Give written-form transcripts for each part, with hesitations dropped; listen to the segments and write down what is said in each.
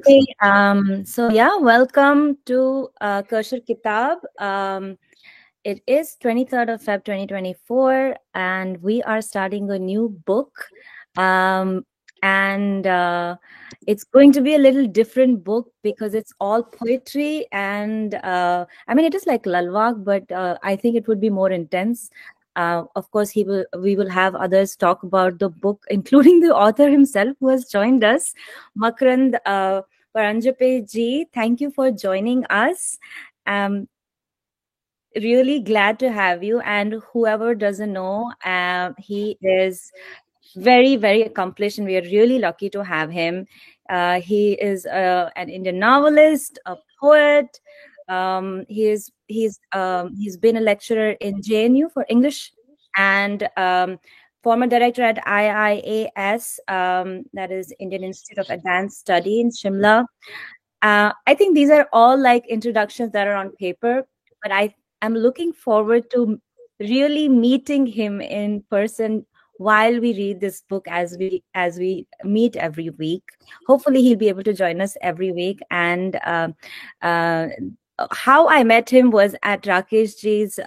Hey, Excellent. welcome to Kaushal Kitab. It is 23rd of Feb 2024, and we are starting a new book. Um, and It's going to be a little different book because it's all poetry. And I mean, it is like Lalwag, but I think it would be more intense. Of course, we will have others talk about the book, including the author himself who has joined us, Makrand. Paranjape ji, thank you for joining us. Um, Really glad to have you. And whoever doesn't know, he is very, very accomplished, and we are really lucky to have him. He is an Indian novelist, a poet. He's been a lecturer in JNU for English, and former director at IIAS, that is Indian Institute of Advanced Study in Shimla. I think these are all like introductions that are on paper, but I am looking forward to really meeting him in person while we read this book as we meet every week. Hopefully, he'll be able to join us every week. And uh, how I met him was at Rakesh ji's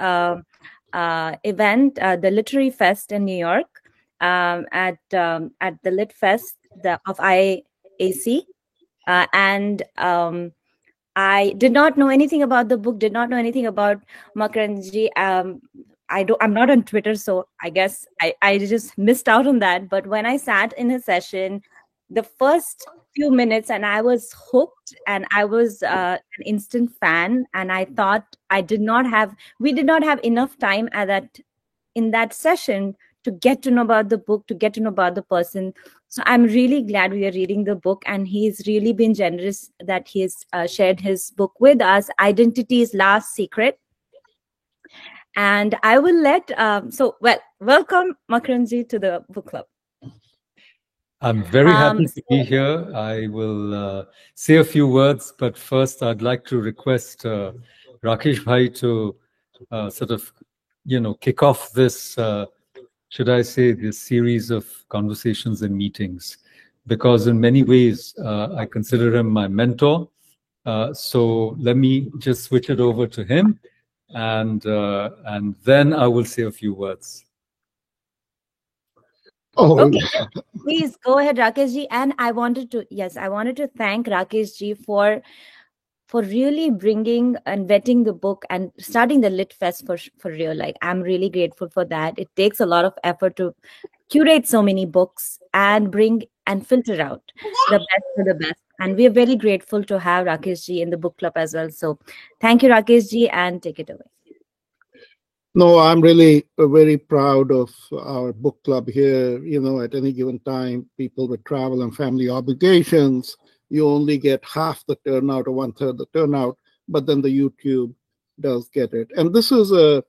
event, the Literary Fest in New York, at the Lit Fest of IAC. And I did not know anything about the book, did not know anything about Makranji. I'm not on Twitter, so I guess I just missed out on that. But when I sat in a session, the first few minutes, and I was hooked, and I was an instant fan. And I thought we did not have enough time in that session to get to know about the book, to get to know about the person. So I'm really glad we are reading the book, and he's really been generous that he's shared his book with us, Identity's Last Secret. And I will welcome Makranji to the book club. I'm very happy to be here. I will say a few words, but first I'd like to request Rakesh Bhai to sort of, kick off this, should I say, this series of conversations and meetings, because in many ways I consider him my mentor. So let me just switch it over to him, and then I will say a few words. Oh, okay. Please go ahead, Rakesh ji. And I wanted to thank Rakesh ji for really bringing and vetting the book and starting the Lit Fest for real. Like, I'm really grateful for that. It takes a lot of effort to curate so many books and bring and filter out the best for the best. And we are very grateful to have Rakesh ji in the book club as well. So thank you, Rakesh ji, and take it away. No, I'm really very proud of our book club here. At any given time, people with travel and family obligations, you only get half the turnout or one-third the turnout, but then the YouTube does get it. And this is a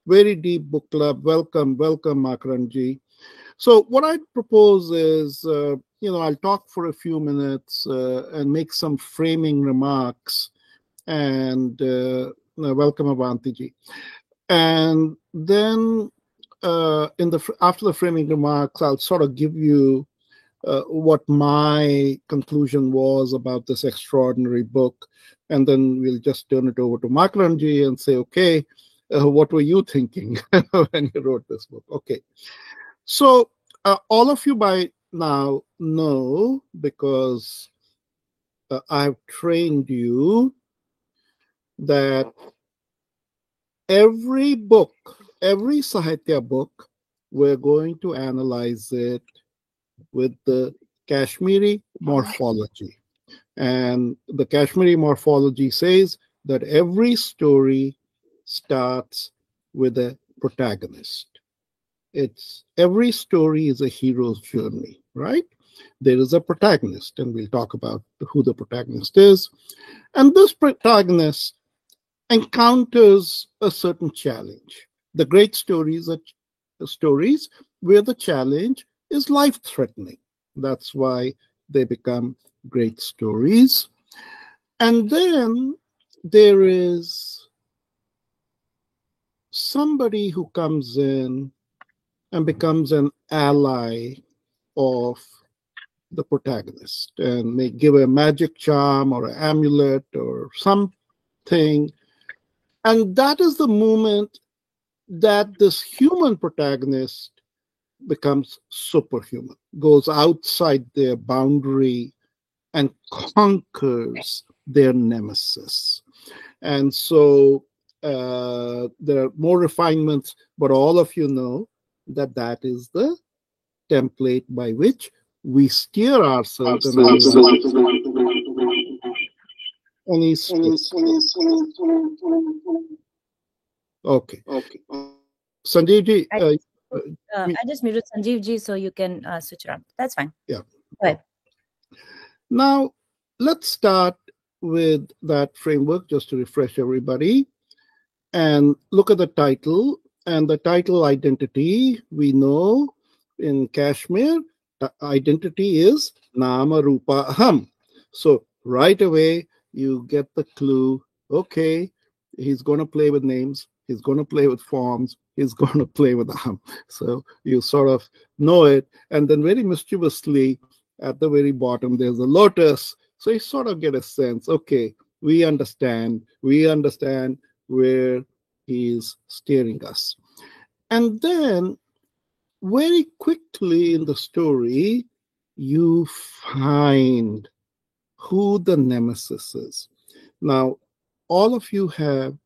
very deep book club. Welcome, Makranji. So what I propose is, I'll talk for a few minutes and make some framing remarks. And welcome, Avantiji. And then after the framing remarks, I'll sort of give you what my conclusion was about this extraordinary book. And then we'll just turn it over to Makranji and say, okay, what were you thinking when you wrote this book? Okay. So all of you by now know, because I've trained you, that every book, every Sahitya book, we're going to analyze it with the Kashmiri morphology. And the Kashmiri morphology says that every story starts with a protagonist. Every story is a hero's journey, right? There is a protagonist, and we'll talk about who the protagonist is. And this protagonist encounters a certain challenge. The great stories are stories where the challenge is life-threatening. That's why they become great stories. And then there is somebody who comes in and becomes an ally of the protagonist and may give a magic charm or an amulet or something. And that is the moment that this human protagonist becomes superhuman, goes outside their boundary and conquers their nemesis. And so there are more refinements, but all of you know that that is the template by which we steer ourselves. Okay. Sanjeev ji, I just muted Sanjeev ji, so you can switch around. That's fine. Yeah. Go ahead. Now, let's start with that framework just to refresh everybody and look at the title. And the title identity, we know in Kashmir, identity is Nama Rupa Aham. So right away, you get the clue. Okay, he's going to play with names. He's going to play with forms. He's going to play with Aham. So you sort of know it. And then very mischievously, at the very bottom, there's a lotus. So you sort of get a sense, okay, we understand where he's steering us. And then very quickly in the story, you find who the nemesis is. Now, all of you have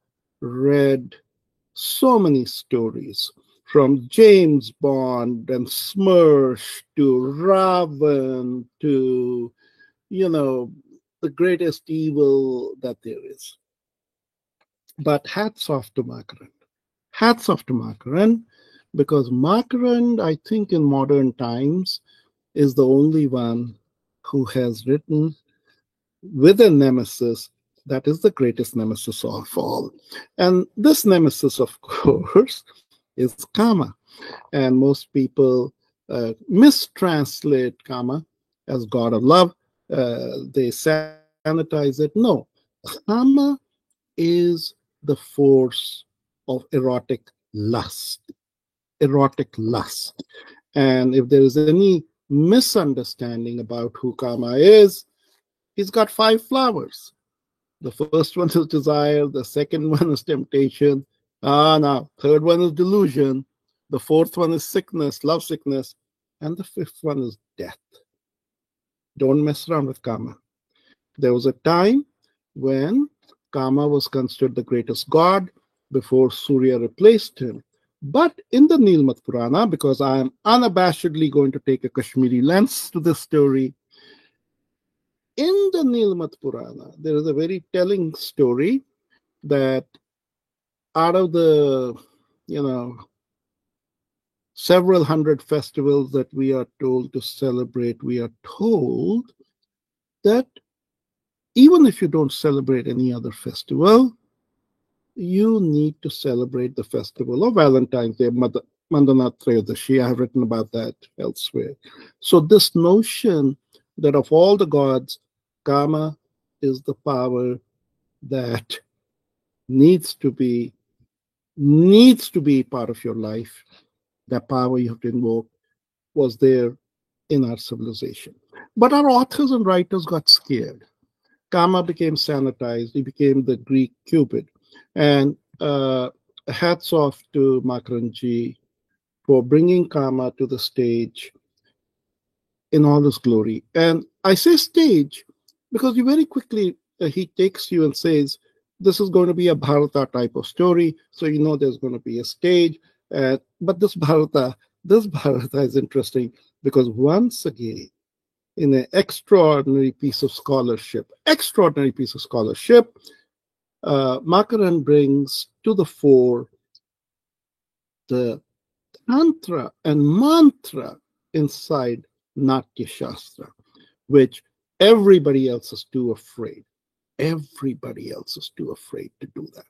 read so many stories, from James Bond and Smersh to Ravan to, the greatest evil that there is. But hats off to Makaran. Hats off to Makaran, because Makaran, I think in modern times, is the only one who has written with a nemesis that is the greatest nemesis of all. And this nemesis, of course, is Kama. And most people mistranslate Kama as God of love. They sanitize it. No, Kama is the force of erotic lust. Erotic lust. And if there is any misunderstanding about who Kama is, he's got 5 flowers. The first one is desire, the second one is temptation, now third one is delusion, the fourth one is sickness, love sickness, and the fifth one is death. Don't mess around with Kama. There was a time when Kama was considered the greatest god before Surya replaced him. But in the Nilmat Purana, because I am unabashedly going to take a Kashmiri lens to this story, in the Nilmat Purana, there is a very telling story that out of the, several hundred festivals that we are told to celebrate, we are told that even if you don't celebrate any other festival, you need to celebrate the festival of Valentine's Day, Mandana Trayodashi. I have written about that elsewhere. So this notion that of all the gods, Kama is the power that needs to be part of your life. That power you have to invoke was there in our civilization. But our authors and writers got scared. Kama became sanitized. He became the Greek Cupid. And hats off to Makaranji for bringing Kama to the stage in all his glory. And I say stage because you very quickly, he takes you and says, this is going to be a Bharata type of story. So you know there's going to be a stage. But this Bharata is interesting because once again, in an extraordinary piece of scholarship, Makaran brings to the fore the tantra and mantra inside Natya Shastra, which everybody else is too afraid. Everybody else is too afraid to do that.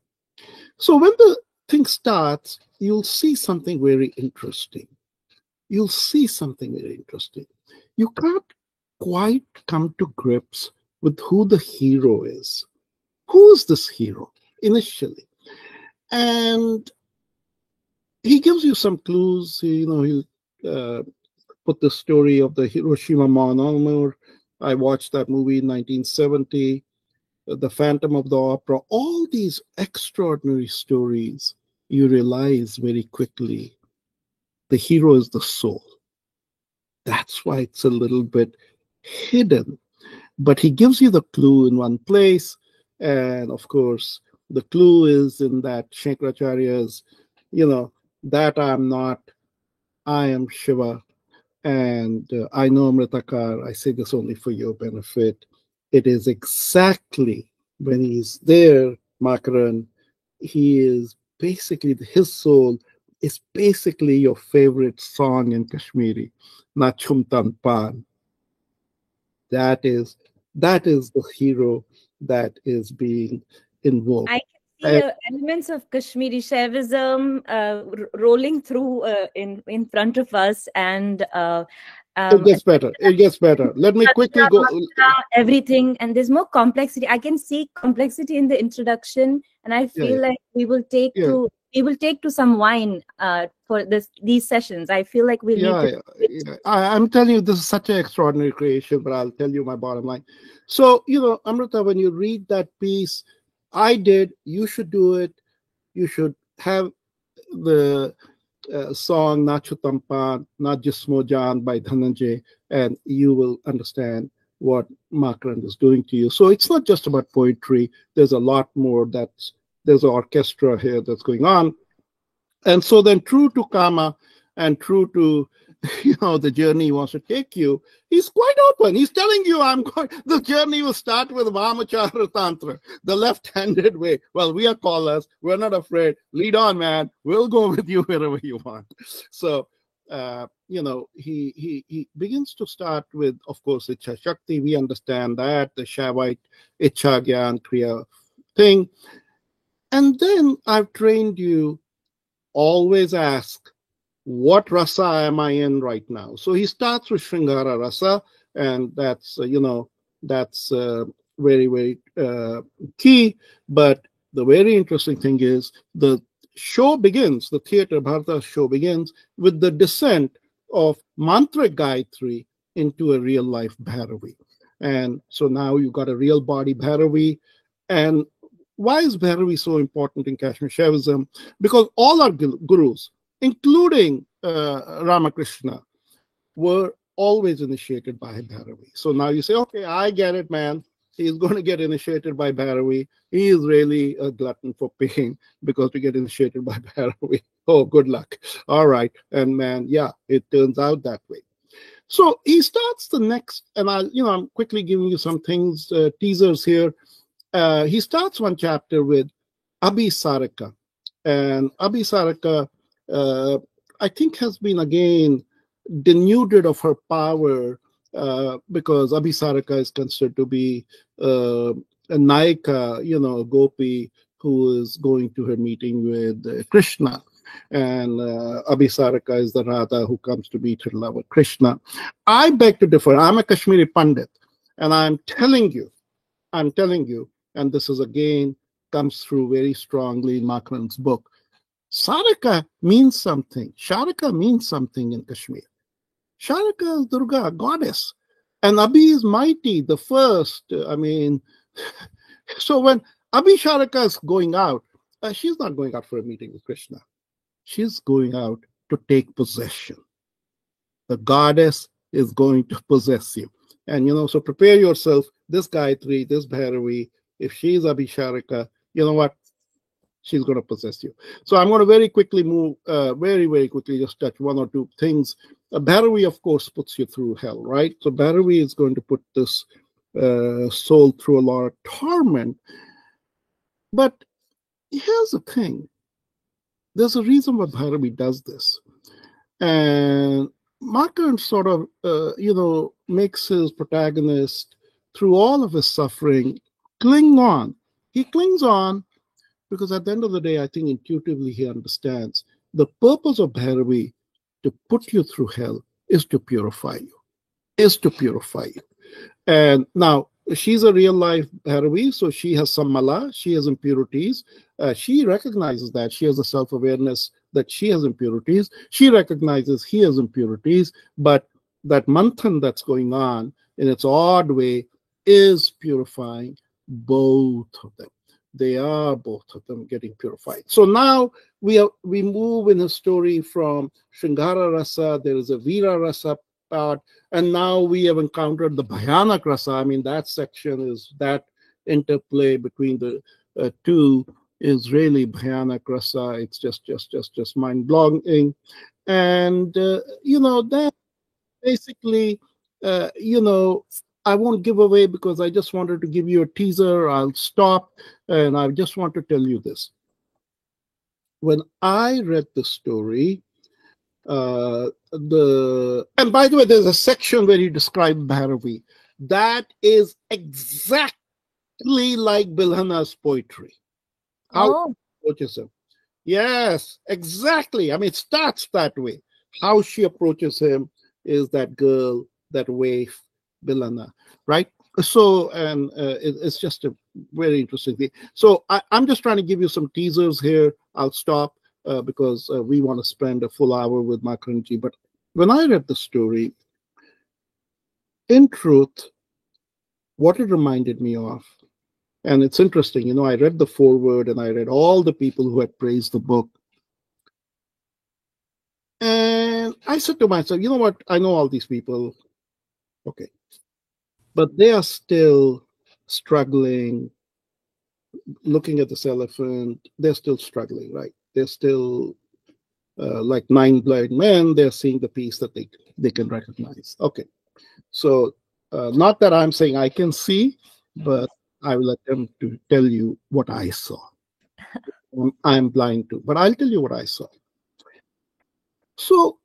So when the thing starts, you'll see something very interesting. You can't quite come to grips with who the hero is. Who is this hero initially? And he gives you some clues. He'll put the story of the Hiroshima monomer. I watched that movie in 1970, The Phantom of the Opera. All these extraordinary stories, you realize very quickly the hero is the soul. That's why it's a little bit hidden. But he gives you the clue in one place. And of course, the clue is in that Shankaracharya's, that I'm not, I am Shiva. And I know Amritakar, I say this only for your benefit. It is exactly when he's there, Makaran, he is basically, his soul is basically your favorite song in Kashmiri, Nachum Tanpan. That is the hero that is being invoked. I can see elements of Kashmiri Shaivism rolling through in front of us, and it gets better. It gets better. Let me quickly go. Everything, and there's more complexity. I can see complexity in the introduction, and I feel like we will take to some wine for these sessions. I feel like we need to. I'm telling you, this is such an extraordinary creation, but I'll tell you my bottom line. So, Amrita, when you read that piece, I did, you should do it. You should have the song Nachu Tampan, Not Jismo Jaan by Dhananjay, and you will understand what Makaran is doing to you. So it's not just about poetry. There's a lot more. There's an orchestra here that's going on. And so then, true to Kama and true to the journey he wants to take you, he's quite open. He's telling you, the journey will start with Vamachara Tantra, the left-handed way. Well, we are callers. We're not afraid. Lead on, man. We'll go with you wherever you want. So, he begins to start with, of course, Ichha Shakti. We understand that, the Shaivite Ichha Gyan Kriya thing. And then I've trained you, always ask, what rasa am I in right now? So he starts with Shringara rasa, and that's, very, very key. But the very interesting thing is the show begins, the theater Bharata show begins with the descent of Mantra Gayatri into a real life Bhairavi. And so now you've got a real body Bhairavi. And why is Bhairavi so important in Kashmir Shaivism? Because all our gurus, including Ramakrishna, were always initiated by Bhairavi. So now you say, okay, I get it, man. He's going to get initiated by Bhairavi. He is really a glutton for pain because to get initiated by Bhairavi. Oh, good luck. All right. And man, yeah, it turns out that way. So he starts the next, and I'm quickly giving you some things, teasers here. He starts one chapter with Abhisarika. And Abhisarika, I think, has been again denuded of her power because Abhisarika is considered to be a Naika, Gopi, who is going to her meeting with Krishna. And Abhisarika is the Radha who comes to meet her lover Krishna. I beg to differ. I'm a Kashmiri Pandit, and I'm telling you, and this is again comes through very strongly in Makaran's book. Sarika means something. Sharika means something in Kashmir. Sharika is Durga, goddess. And Abhi is mighty, the first. So when Abhisharika is going out, she's not going out for a meeting with Krishna. She's going out to take possession. The goddess is going to possess you. And, so prepare yourself. This Gayatri, this Bhairavi, if she's Abhisharika, you know what? She's going to possess you. So I'm going to very quickly move, very, very quickly just touch one or two things. Bhairavi, of course, puts you through hell, right? So Bhairavi is going to put this soul through a lot of torment. But here's the thing. There's a reason why Bhairavi does this. And Makaran sort of, makes his protagonist, through all of his suffering, cling on. He clings on because at the end of the day, I think intuitively he understands the purpose of Bhairavi to put you through hell is to purify you. And now, she's a real life Bhairavi, so she has some mala, she has impurities. She recognizes that. She has a self-awareness that she has impurities. She recognizes he has impurities, but that manthan that's going on in its odd way is purifying both of them. They are both of them getting purified. So now we move in a story from Shringara Rasa, there is a Veera Rasa part, and now we have encountered the Bhayanak Rasa. I mean, that section is that interplay between the two is really Bhayanak Rasa. It's just mind-blowing. And, that basically, I won't give away because I just wanted to give you a teaser. I'll stop, and I just want to tell you this. When I read the story, and by the way, there's a section where he described Bhairavi. That is exactly like Bilhana's poetry. How he approaches him. Yes, exactly. I mean, it starts that way. How she approaches him is that girl, that waif, Bilhana, right? So, and it's just a very interesting thing. So I'm just trying to give you some teasers here. I'll stop because we want to spend a full hour with Makaranji. But when I read the story, in truth, what it reminded me of, and it's interesting, I read the foreword and I read all the people who had praised the book. And I said to myself, you know what? I know all these people. Okay. But they are still struggling. Looking at this elephant, they're still struggling, right? They're still like 9 blind men. They're seeing the piece that they can recognize. Okay. So not that I'm saying I can see, but I will attempt to tell you what I saw. I'm blind too, but I'll tell you what I saw. So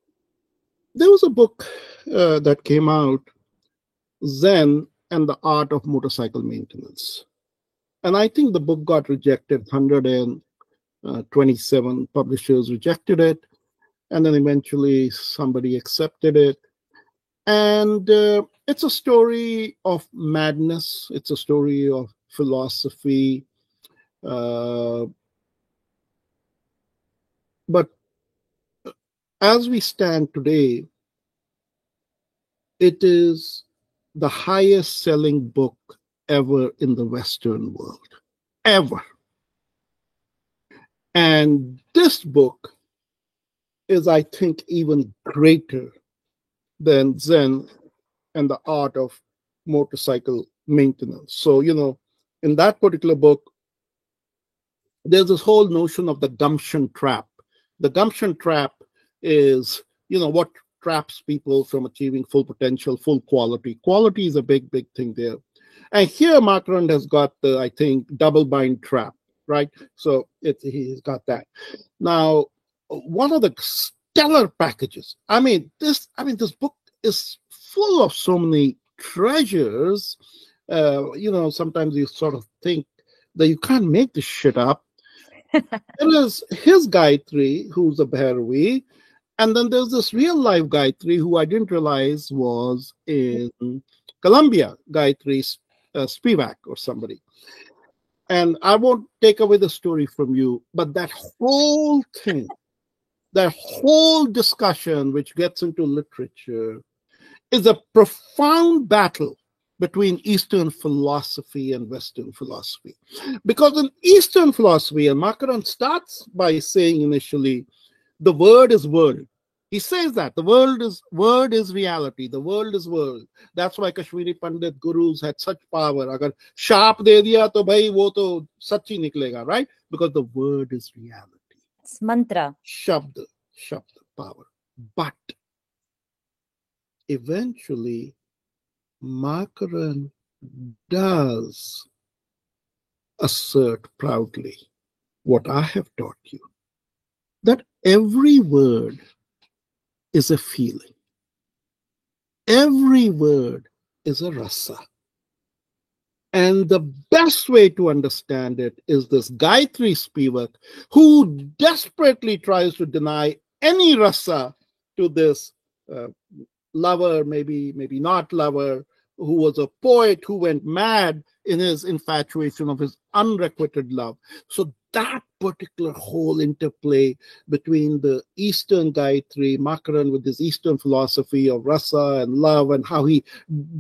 there was a book that came out, Zen and the Art of Motorcycle Maintenance. And I think the book got rejected. 127 publishers rejected it. And then eventually somebody accepted it. And it's a story of madness. It's a story of philosophy. But as we stand today, it is the highest selling book ever in the Western world, ever. And this book is, I think, even greater than Zen and the Art of Motorcycle Maintenance. So, in that particular book, there's this whole notion of the gumption trap. The gumption trap is, what traps people from achieving full potential, full quality. Quality is a big, big thing there. And here Marquardt has got the, I think, double bind trap, right? So he's got that. Now, one of the stellar packages. This book is full of so many treasures. Sometimes you sort of think that you can't make this shit up. There is his Gayatri, who's a Bhairavi, and then there's this real life Gayatri who I didn't realize was in Colombia, Gayatri Spivak or somebody. And I won't take away the story from you, but that whole thing, that whole discussion, which gets into literature, is a profound battle between Eastern philosophy and Western philosophy. Because in Eastern philosophy, and Marquardt starts by saying initially, the word is world. He says that the word is reality. The world is world. That's why Kashmiri Pandit gurus had such power. Agar sharp de diya to bhai wo to sachi niklega, right? Because the word is reality. It's mantra. Shabda power. But eventually, Marquardt does assert proudly what I have taught you, that every word is a feeling. Every word is a rasa. And the best way to understand it is this Gayatri Spivak, who desperately tries to deny any rasa to this lover, maybe not lover, who was a poet who went mad in his infatuation of his unrequited love. So that particular whole interplay between the Eastern Gayatri, Makaran with his Eastern philosophy of rasa and love, and how he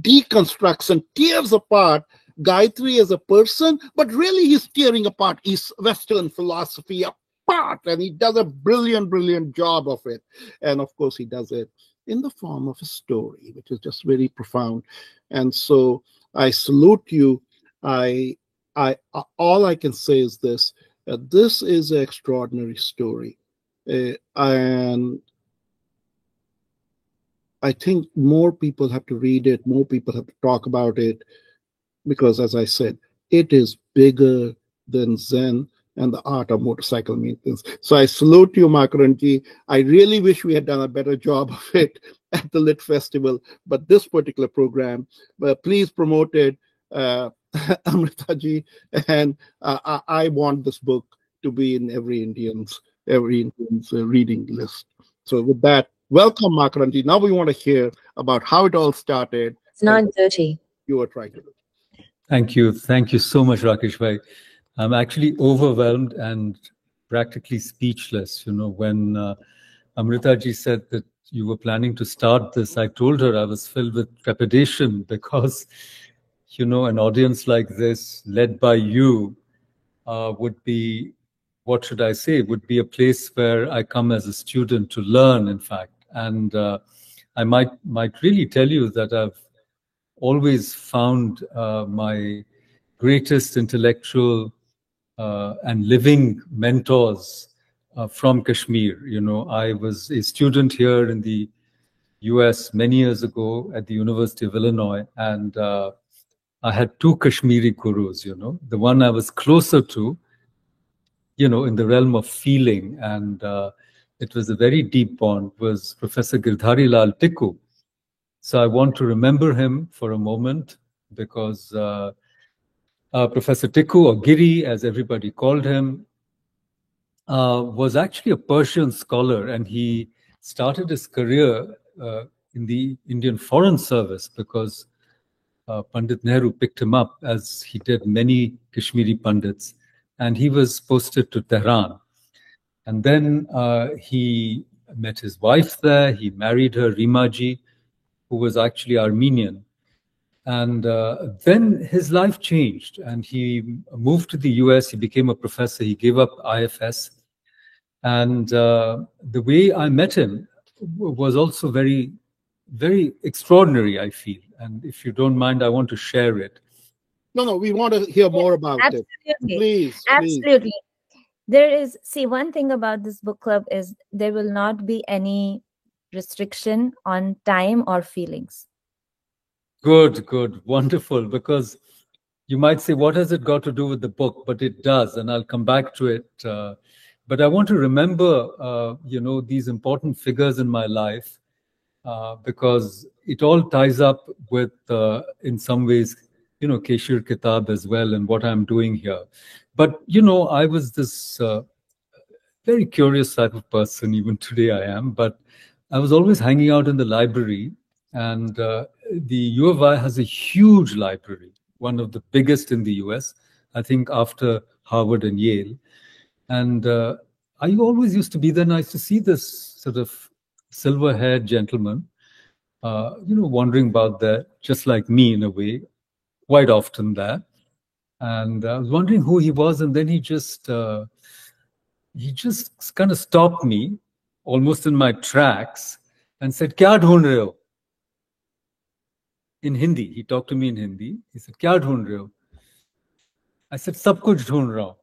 deconstructs and tears apart Gayatri as a person, but really he's tearing apart Western philosophy apart, and he does a brilliant, brilliant job of it. And of course, he does it in the form of a story, which is just very profound. And so I salute you. All I can say is this: this is an extraordinary story, and I think more people have to read it, more people have to talk about it, because, as I said, it is bigger than Zen and the art of motorcycle maintenance. So I salute you, Makaranji. I really wish we had done a better job of it at the Lit Festival, but this particular program, please promote it, Amritaji, and I want this book to be in every Indian's reading list. So with that, welcome, Makaranji. Now we want to hear about how it all started. It's 9:30. You were trying to do. Thank you. Thank you so much, Rakesh bhai. I'm actually overwhelmed and practically speechless. You know, when Amritaji said that you were planning to start this, I told her I was filled with trepidation because, you know, an audience like this, led by you, would be, what should I say, would be a place where I come as a student to learn, in fact. And I might really tell you that I've always found my greatest intellectual and living mentors from Kashmir. You know, I was a student here in the US many years ago at the University of Illinois, and I had two Kashmiri gurus, you know. The one I was closer to, you know, in the realm of feeling, and it was a very deep bond, was Professor Girdhari Lal Tikku. So I want to remember him for a moment because Professor Tikku, or Giri, as everybody called him, was actually a Persian scholar, and he started his career in the Indian Foreign Service because Pandit Nehru picked him up, as he did many Kashmiri Pandits, and he was posted to Tehran. And then he met his wife there. He married her, Rimaji, who was actually Armenian. And then his life changed, and he moved to the US. He became a professor. He gave up IFS. And the way I met him was also very, very extraordinary, I feel. And if you don't mind, I want to share it. No, we want to hear more about it. Please. Absolutely. There is, see, one thing about this book club is there will not be any restriction on time or feelings. Good, wonderful. Because you might say, what has it got to do with the book? But it does, and I'll come back to it. But I want to remember, you know, these important figures in my life because it all ties up with, in some ways, you know, Keshir Kitab as well and what I'm doing here. But, you know, I was this very curious type of person, even today I am, but I was always hanging out in the library, and the U of I has a huge library, one of the biggest in the US, I think after Harvard and Yale. And I always used to be there, and I used to see this sort of silver-haired gentleman, you know, wandering about there, just like me in a way, quite often there. And I was wondering who he was, and then he just kind of stopped me, almost in my tracks, and said, "Kya dhoond rahe ho?" In Hindi. He talked to me in Hindi. He said, "Kya dhoond rahe ho?" I said, "Sab kuch dhoond raha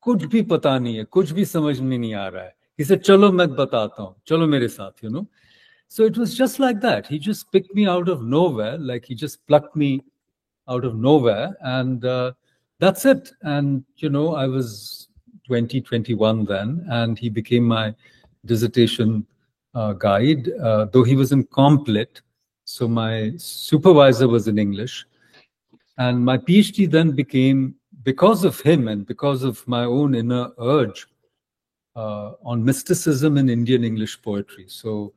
hu. Kuch bhi pata nahi hai, kuch bhi samajh mein nahi aa raha hai." He said, "Chalo main batata hu. Chalo mere saath," you know. So it was just like that. He just picked me out of nowhere, like he just plucked me out of nowhere, and that's it. And, you know, I was 20, 21 then, and he became my dissertation guide, though he was in Comp Lit. So my supervisor was in English. And my PhD then became, because of him and because of my own inner urge, on mysticism in Indian English poetry. So,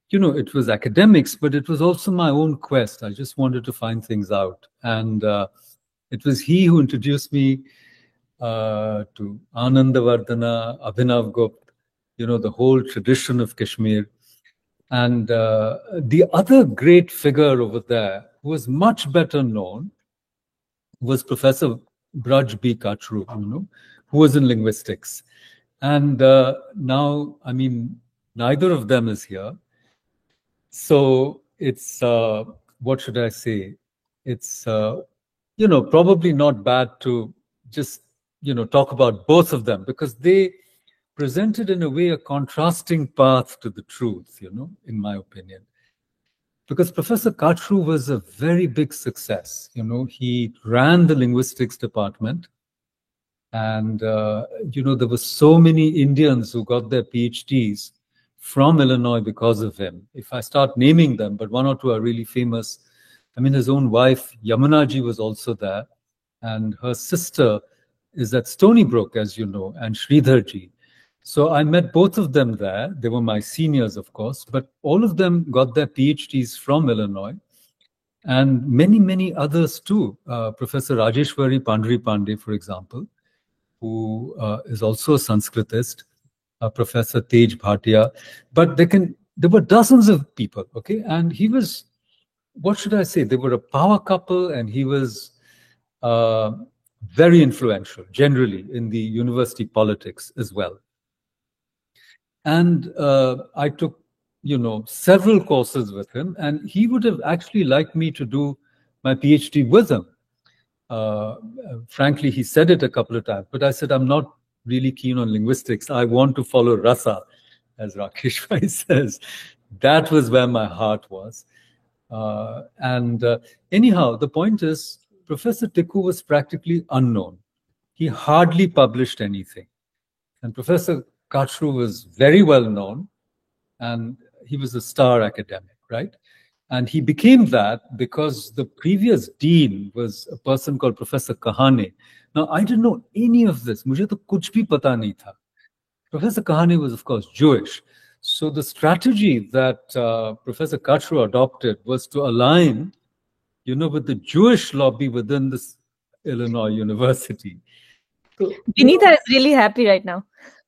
you know, it was academics, but it was also my own quest. I just wanted to find things out. And It was he who introduced me to Anandavardhana, Abhinav Gupta, the whole tradition of Kashmir. And the other great figure over there, who was much better known, was Professor Braj B. Kachru, who was in linguistics. And now, I mean, neither of them is here. So it's, what should I say? It's, probably not bad to just, talk about both of them, because they presented in a way a contrasting path to the truth, in my opinion. Because Professor Kachru was a very big success. He ran the linguistics department. And, there were so many Indians who got their PhDs from Illinois because of him. If I start naming them, but one or two are really famous. I mean, his own wife, Yamunaji, was also there. And her sister is at Stony Brook, as you know, and Sridharji. So I met both of them there. They were my seniors, of course, but all of them got their PhDs from Illinois. And many, many others too. Professor Rajeshwari Pandri Pandey, for example, who is also a Sanskritist, Professor Tej Bhatia. But there were dozens of people, okay? And he was, what should I say? They were a power couple, and he was very influential, generally, in the university politics as well. And I took, several courses with him, and he would have actually liked me to do my PhD with him. Frankly, he said it a couple of times, but I said, I'm not really keen on linguistics. I want to follow rasa, as Rakesh Bhai says. That was where my heart was. Anyhow, the point is, Professor Tikku was practically unknown. He hardly published anything. And Professor Kachru was very well known, and he was a star academic, right? And he became that because the previous dean was a person called Professor Kahane. Now, I didn't know any of this. Mujhe to kuch bhi pata nahi tha. Professor Kahane was, of course, Jewish. So the strategy that Professor Kachru adopted was to align, with the Jewish lobby within this Illinois University. So, Vinitha is really happy right now.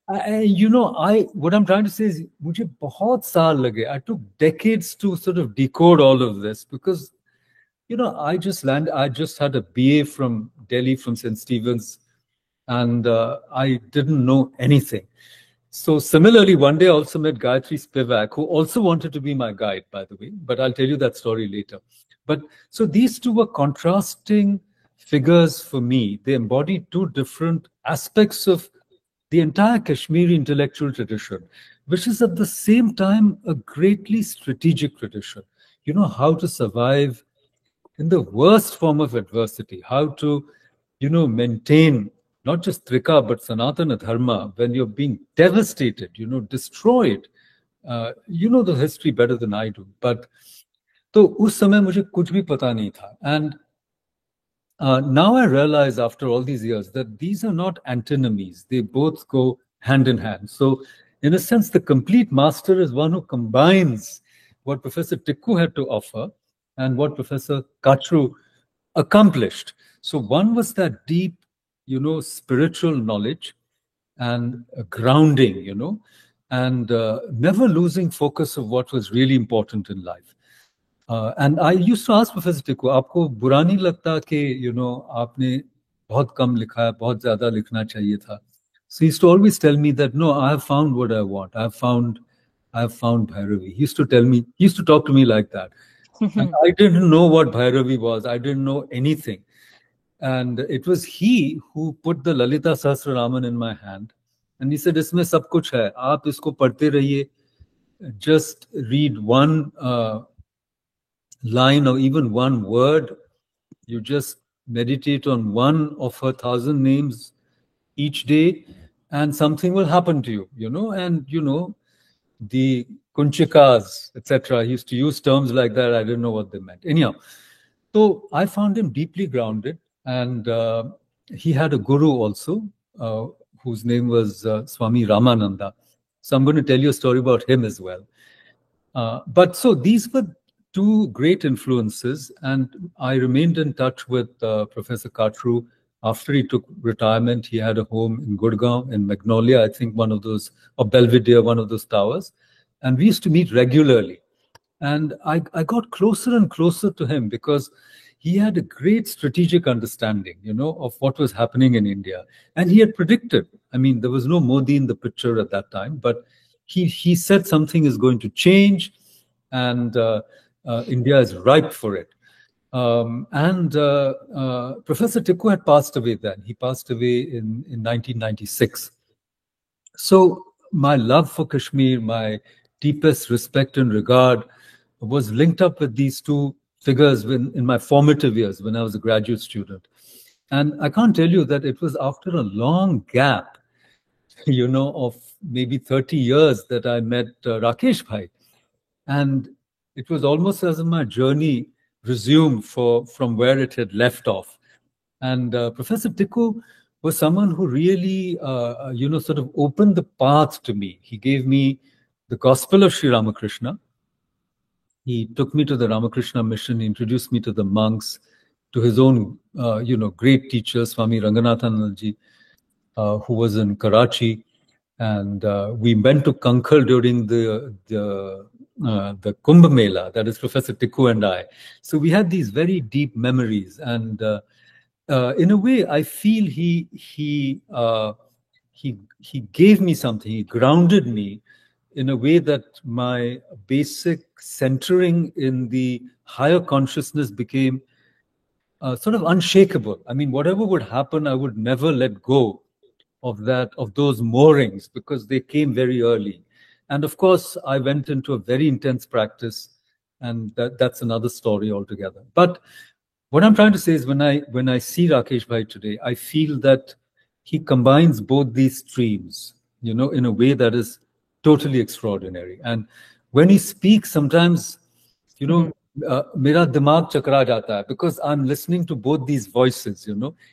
What I'm trying to say is, mujhe bahut saal lage. I took decades to sort of decode all of this because, I just had a BA from Delhi, from St. Stephen's, and I didn't know anything. So similarly, one day I also met Gayatri Spivak, who also wanted to be my guide, by the way, but I'll tell you that story later. But so these two were contrasting figures for me. They embodied two different aspects of the entire Kashmiri intellectual tradition, which is at the same time a greatly strategic tradition. How to survive in the worst form of adversity, how to, maintain not just Trika, but Sanatana Dharma when you're being devastated, destroyed. The history better than I do. But to us samay mujhe kuch bhi pata nahi tha. And now I realize after all these years that these are not antinomies. They both go hand in hand. So in a sense, the complete master is one who combines what Professor Tikku had to offer and what Professor Kachru accomplished. So one was that deep, spiritual knowledge and grounding, and never losing focus of what was really important in life. And I used to ask Professor Tikku, "Aapko bura nahi lagta ki, aapne bahut kam likha hai, bahut zyada likhna chahiye tha?" So he used to always tell me that, no, I have found what I want. I have found Bhairavi. He used to talk to me like that. And I didn't know what Bhairavi was. I didn't know anything. And it was he who put the Lalita Sahasranaman in my hand. And he said, "Isme sab kuch hai. Aap isko padhte rahiye. Just read one line or even one word. You just meditate on one of her 1,000 names each day, and something will happen to you, And, the kunchikas, etc. He used to use terms like that. I didn't know what they meant. Anyhow, so I found him deeply grounded. And he had a guru also, whose name was Swami Ramananda. So I'm going to tell you a story about him as well. But so these were two great influences, and I remained in touch with Professor Katru. After he took retirement, he had a home in Gurgaon, in Magnolia, I think one of those, or Belvedere, one of those towers. And we used to meet regularly. And I got closer and closer to him because he had a great strategic understanding, of what was happening in India. And he had predicted, I mean, there was no Modi in the picture at that time, but he said something is going to change, and India is ripe for it. Professor Tikku had passed away then. He passed away in 1996. So my love for Kashmir, my deepest respect and regard was linked up with these two figures in my formative years when I was a graduate student. And I can't tell you that it was after a long gap, of maybe 30 years that I met Rakesh Bhai. And it was almost as if my journey resumed from where it had left off. And Professor Tikku was someone who really, sort of opened the path to me. He gave me the gospel of Sri Ramakrishna. He took me to the Ramakrishna mission, he introduced me to the monks, to his own, great teacher, Swami Ranganathanandaji, who was in Karachi. And we went to Kankhal during the Kumbh Mela, that is Professor Tikku and I. So we had these very deep memories. And in a way, I feel he gave me something, he grounded me in a way that my basic centering in the higher consciousness became sort of unshakable. I mean, whatever would happen, I would never let go of those moorings, because they came very early. And of course, I went into a very intense practice, and that's another story altogether. But what I'm trying to say is, when I see Rakesh Bhai today, I feel that he combines both these streams, in a way that is totally extraordinary. And when he speaks, sometimes, mera dimag chakra jata hai, because I'm listening to both these voices.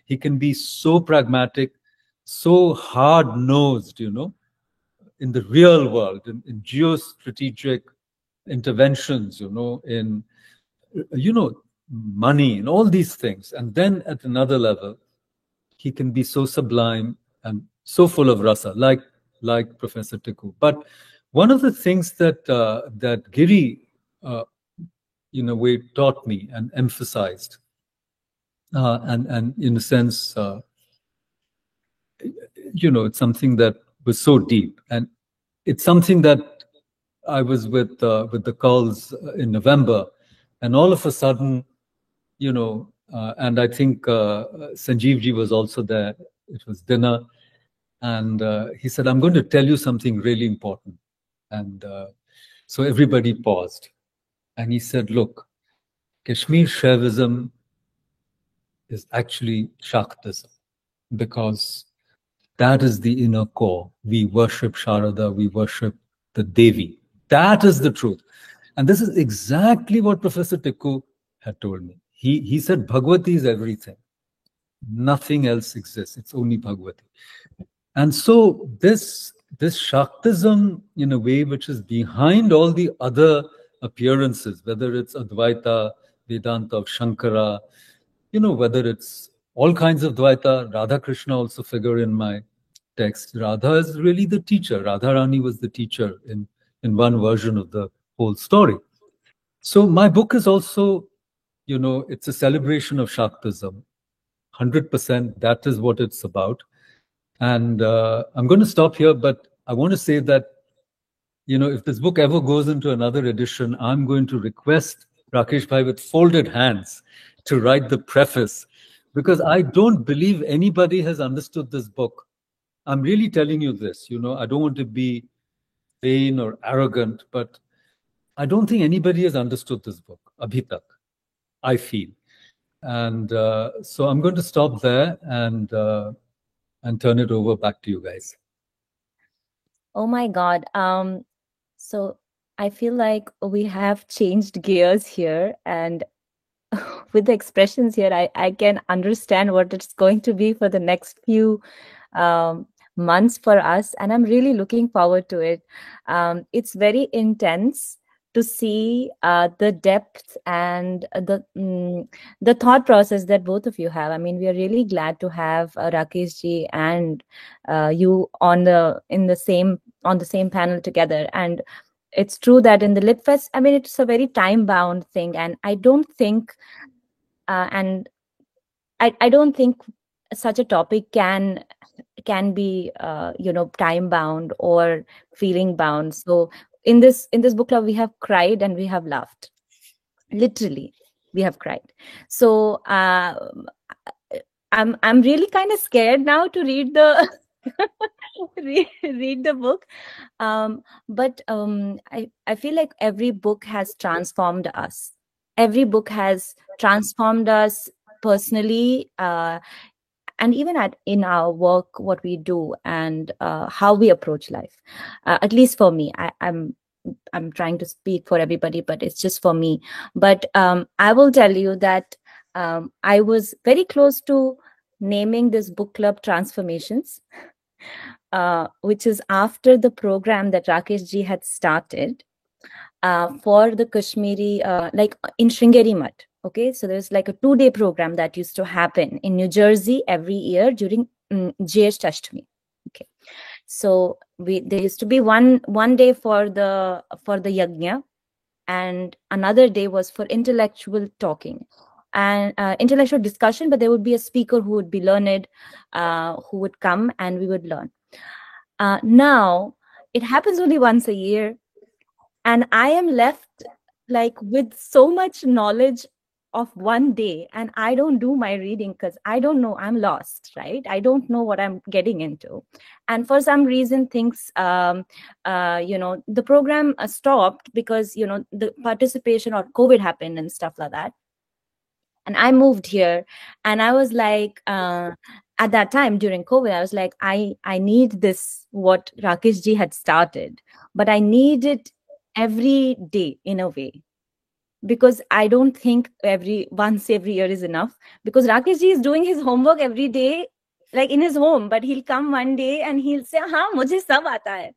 He can be so pragmatic, so hard-nosed, in the real world, in geostrategic interventions, in, money and all these things. And then at another level, he can be so sublime and so full of rasa, like Professor Tikku. But one of the things that Giri, in a way, taught me and emphasized, and in a sense, it's something that was so deep, and it's something that I was with the Kauls in November, and all of a sudden, and I think Sanjeev ji was also there. It was dinner, and he said, "I'm going to tell you something really important." And so everybody paused, and he said, "Look, Kashmir Shaivism is actually Shaktism, because that is the inner core. We worship Sharada, we worship the Devi. That is the truth." And this is exactly what Professor Tikku had told me. He said, Bhagavati is everything. Nothing else exists. It's only Bhagavati. And so this Shaktism, in a way, which is behind all the other appearances, whether it's Advaita, Vedanta of Shankara, whether it's all kinds of Dvaita, Radha Krishna also figure in my text. Radha is really the teacher. Radharani was the teacher in one version of the whole story. So my book is also, it's a celebration of Shaktism. 100%, that is what it's about. And I'm going to stop here, but I want to say that, if this book ever goes into another edition, I'm going to request Rakesh Bhai with folded hands to write the preface, because I don't believe anybody has understood this book. I'm really telling you this, I don't want to be vain or arrogant, but I don't think anybody has understood this book, abhi tak, I feel. And so I'm going to stop there and turn it over back to you guys. Oh my God. So I feel like we have changed gears here, and with the expressions here, I can understand what it's going to be for the next few months for us, and I'm really looking forward to it. It's very intense. to see the depth and the thought process that both of you have. I mean, we are really glad to have Rakesh ji and you on the same panel together. And it's true that in the LitFest, I mean, it's a very time-bound thing, and I don't think I don't think such a topic can be time bound or feeling bound. So in this book club, we have cried and we have laughed. Literally, we have cried. So I'm really kind of scared now to read the read the book, but I feel like every book has transformed us. Every book has transformed us personally, and even in our work, what we do and how we approach life. At least for me, I'm trying to speak for everybody, but it's just for me. But I will tell you that I was very close to naming this book club Transformations, which is after the program that Rakesh ji had started for the Kashmiri, like in Sringeri Mutt. Okay, so there's like a 2-day program that used to happen in New Jersey every year during Jesh Ashtami. Okay, so there used to be one day for the yajna, and another day was for intellectual talking and intellectual discussion. But there would be a speaker who would be learned, who would come, and we would learn. Now it happens only once a year, and I am left like with so much knowledge of one day, and I don't do my reading because I don't know, I'm lost, right? I don't know what I'm getting into. And for some reason, things the program stopped because the participation or COVID happened and stuff like that. And I moved here, and I was like, at that time during COVID, I was like, I need this, what Rakesh ji had started, but I need it every day in a way, because I don't think once every year is enough, because Rakesh ji is doing his homework every day, like in his home, but he'll come one day and he'll say, हाँ मुझे सब आता है,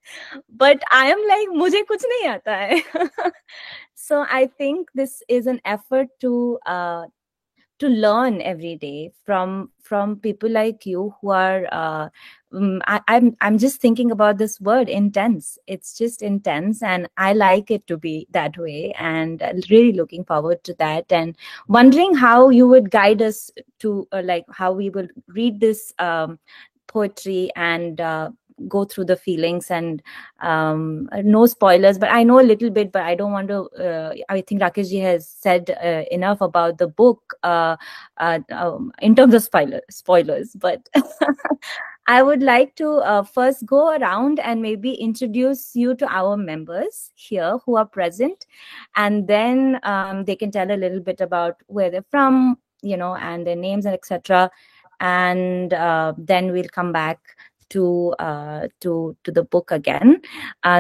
but I am like, मुझे कुछ नहीं आता है. So I think this is an effort to learn every day from people like you who are I'm just thinking about this word, intense. It's just intense, and I like it to be that way, and really looking forward to that, and wondering how you would guide us to like how we will read this poetry and go through the feelings, and no spoilers, but I know a little bit, but I don't want to I think Rakesh ji has said enough about the book in terms of spoilers, but I would like to first go around and maybe introduce you to our members here who are present, and then they can tell a little bit about where they're from, and their names and etc. And then we'll come back to the book again.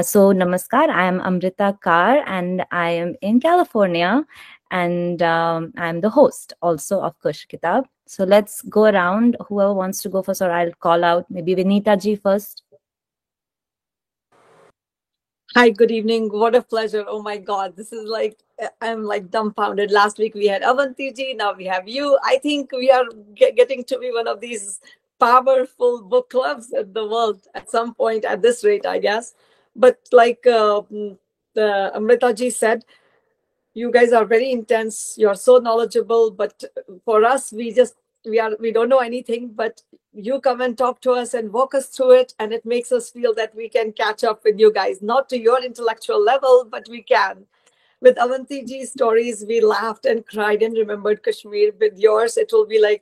So namaskar, I am Amrita Kar, and I am in California, and I'm the host also of Kush Kitab. So let's go around, whoever wants to go first, or I'll call out maybe Vinita ji first. Hi, good evening. What a pleasure. Oh my God, this is like, I'm like dumbfounded. Last week we had Avanti ji, now we have you. I think we are getting to be one of these powerful book clubs in the world at some point, at this rate, I guess. But like Amrita ji said, you guys are very intense. You're so knowledgeable, but for us, we don't know anything, but you come and talk to us and walk us through it, and it makes us feel that we can catch up with you guys, not to your intellectual level, but we can. With Avanti ji's stories, we laughed and cried and remembered Kashmir. With yours, it will be like,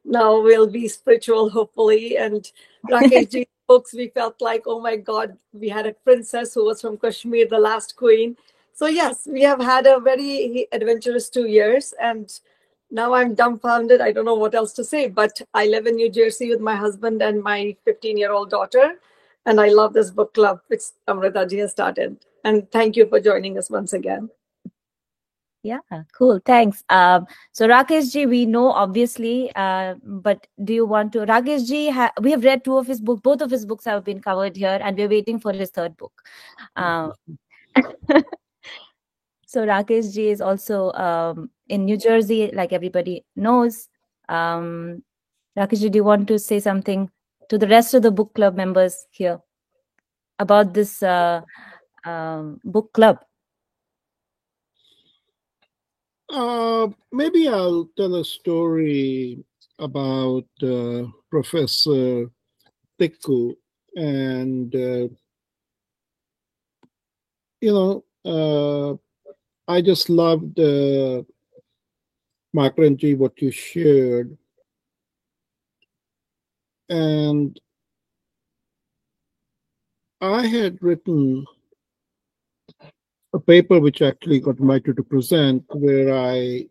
now we'll be spiritual, hopefully. And Rakesh ji's books, we felt like, oh my God, we had a princess who was from Kashmir, the last queen. So yes, we have had a very adventurous 2 years, and now I'm dumbfounded. I don't know what else to say, but I live in New Jersey with my husband and my 15-year-old daughter, and I love this book club which Amrita ji has started. And thank you for joining us once again. Yeah, cool. Thanks. So Rakesh ji, we know obviously, but do you want to? Rakesh ji, we have read 2 of his books. Both of his books have been covered here, and we're waiting for his 3rd book. So Rakesh ji is also in New Jersey, like everybody knows. Rakesh ji, do you want to say something to the rest of the book club members here about this book club? Maybe I'll tell a story about Professor Tikku. And, I just loved, Makranji, what you shared. And I had written a paper which actually got invited to present, where I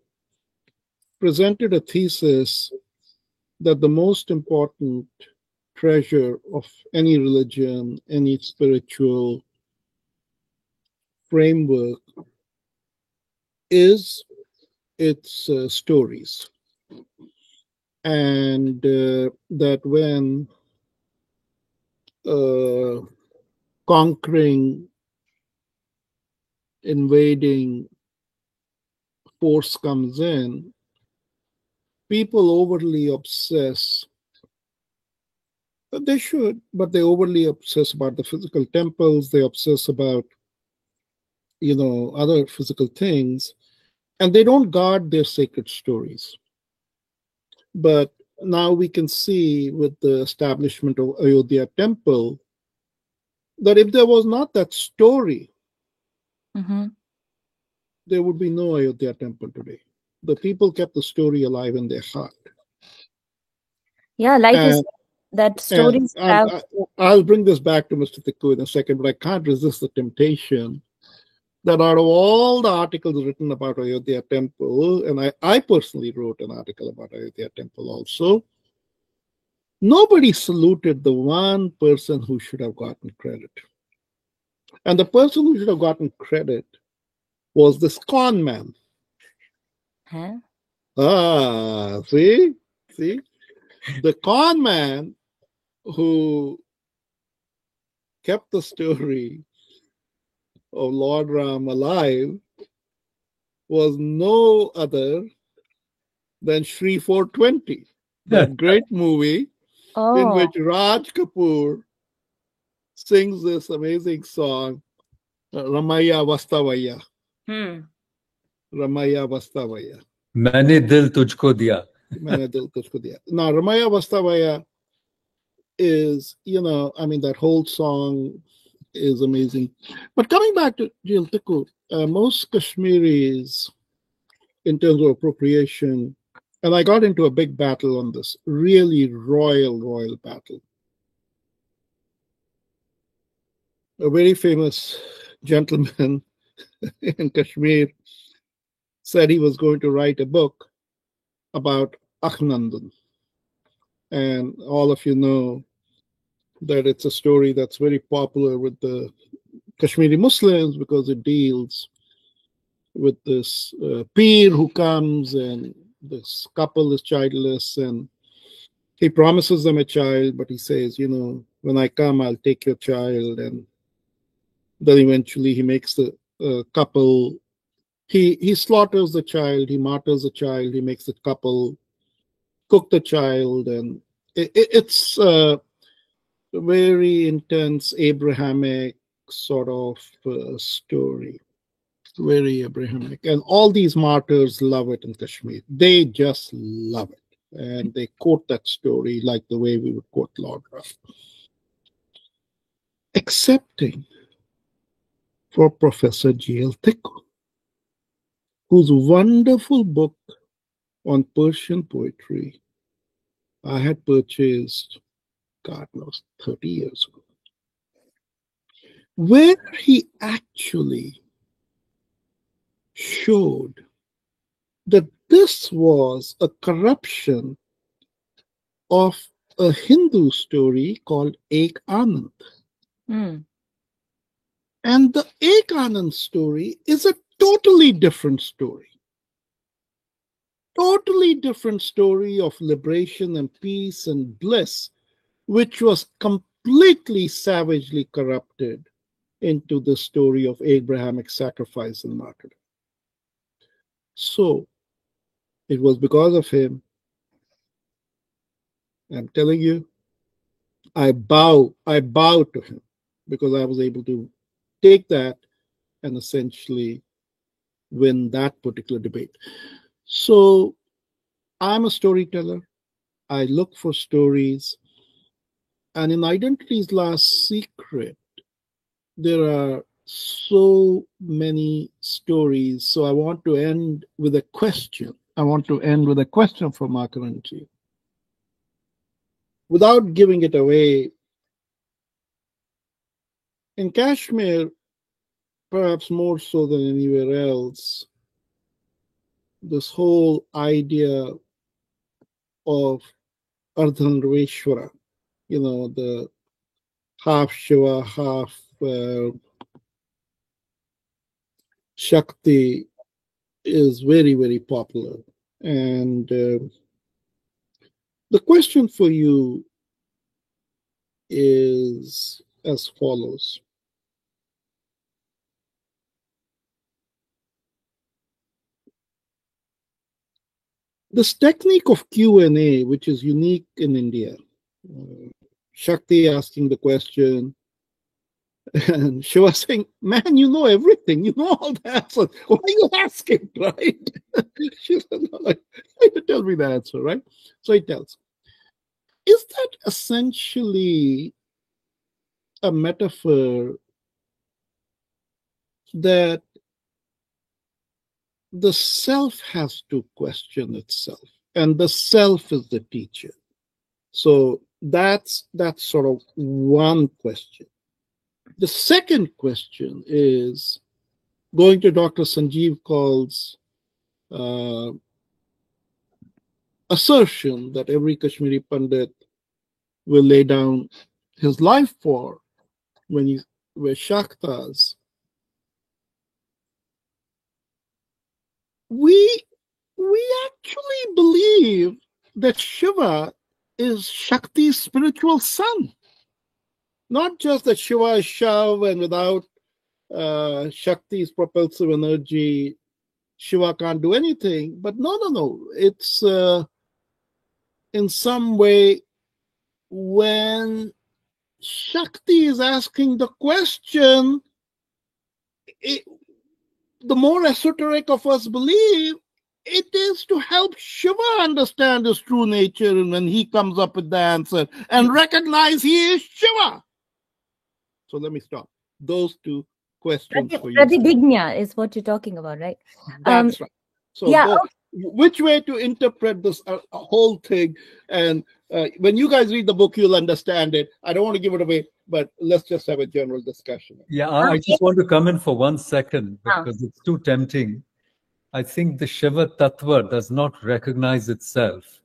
presented a thesis that the most important treasure of any religion, any spiritual framework is its stories. And that when conquering, invading force comes in, people overly obsess. They should, but they overly obsess about the physical temples. They obsess about, other physical things, and they don't guard their sacred stories. But now we can see with the establishment of Ayodhya temple that if there was not that story, there would be no Ayodhya temple today. The people kept the story alive in their heart. Yeah, like you said, that stories have... I'll bring this back to Mr. Tikku in a second, but I can't resist the temptation that out of all the articles written about Ayodhya temple, and I personally wrote an article about Ayodhya temple also, nobody saluted the one person who should have gotten credit. And the person who should have gotten credit was this con man. Huh? See? The con man who kept the story of Lord Ram alive was no other than Shri 420, that great movie in which Raj Kapoor sings this amazing song, Ramaya Vastavaya. Ramaya Vastavaya. Maine dil tujhko diya. Maine dil tujhko diya. Now, Ramaya Vastavaya is, that whole song is amazing. But coming back to Jeel Tikku, most Kashmiris, in terms of appropriation, and I got into a big battle on this, really royal battle. A very famous gentleman in Kashmir said he was going to write a book about Akhnandan. And all of you know that it's a story that's very popular with the Kashmiri Muslims because it deals with this Peer who comes, and this couple is childless, and he promises them a child, but he says, when I come, I'll take your child. And then eventually he makes the couple, he slaughters the child, he martyrs the child, he makes the couple cook the child, and it's a very intense Abrahamic sort of story. Very Abrahamic. And all these martyrs love it in Kashmir. They just love it. And they quote that story like the way we would quote Lord Ram. Excepting for Professor Jeel Tikku, whose wonderful book on Persian poetry I had purchased, God knows, 30 years ago, where he actually showed that this was a corruption of a Hindu story called Ek Anand. And the Ek Anand story is a totally different story. Totally different story of liberation and peace and bliss, which was completely savagely corrupted into the story of Abrahamic sacrifice and martyrdom. So it was because of him. I'm telling you, I bow to him because I was able to take that and essentially win that particular debate. So I'm a storyteller. I look for stories. And in Identity's Last Secret, there are so many stories. So I want to end with a question. I want to end with a question for Makaranji. Without giving it away, in Kashmir, perhaps more so than anywhere else, this whole idea of Ardhanarishwara, the half Shiva, half Shakti, is very, very popular. And the question for you is as follows. This technique of Q&A, which is unique in India, Shakti asking the question, and Shiva saying, man, you know everything. You know all the answers. Why are you asking, right? She said, no, tell me the answer, right? So he tells. Is that essentially a metaphor that the self has to question itself, and the self is the teacher? So that's sort of one question. The second question is going to Dr. Sanjeev Kaul's assertion that every Kashmiri Pandit will lay down his life for when we're Shaktas. We actually believe that Shiva is Shakti's spiritual son. Not just that Shiva is Shav, and without Shakti's propulsive energy, Shiva can't do anything. But no. It's in some way, when Shakti is asking the question, the more esoteric of us believe, it is to help Shiva understand his true nature, and when he comes up with the answer and recognize he is Shiva. So let me stop. Those two questions for you. Pratigna is what you're talking about, right? That's right. So yeah. Which way to interpret this whole thing? And when you guys read the book, you'll understand it. I don't want to give it away, but let's just have a general discussion. Yeah, I just want to come in for 1 second because it's too tempting. I think the Shiva Tattva does not recognize itself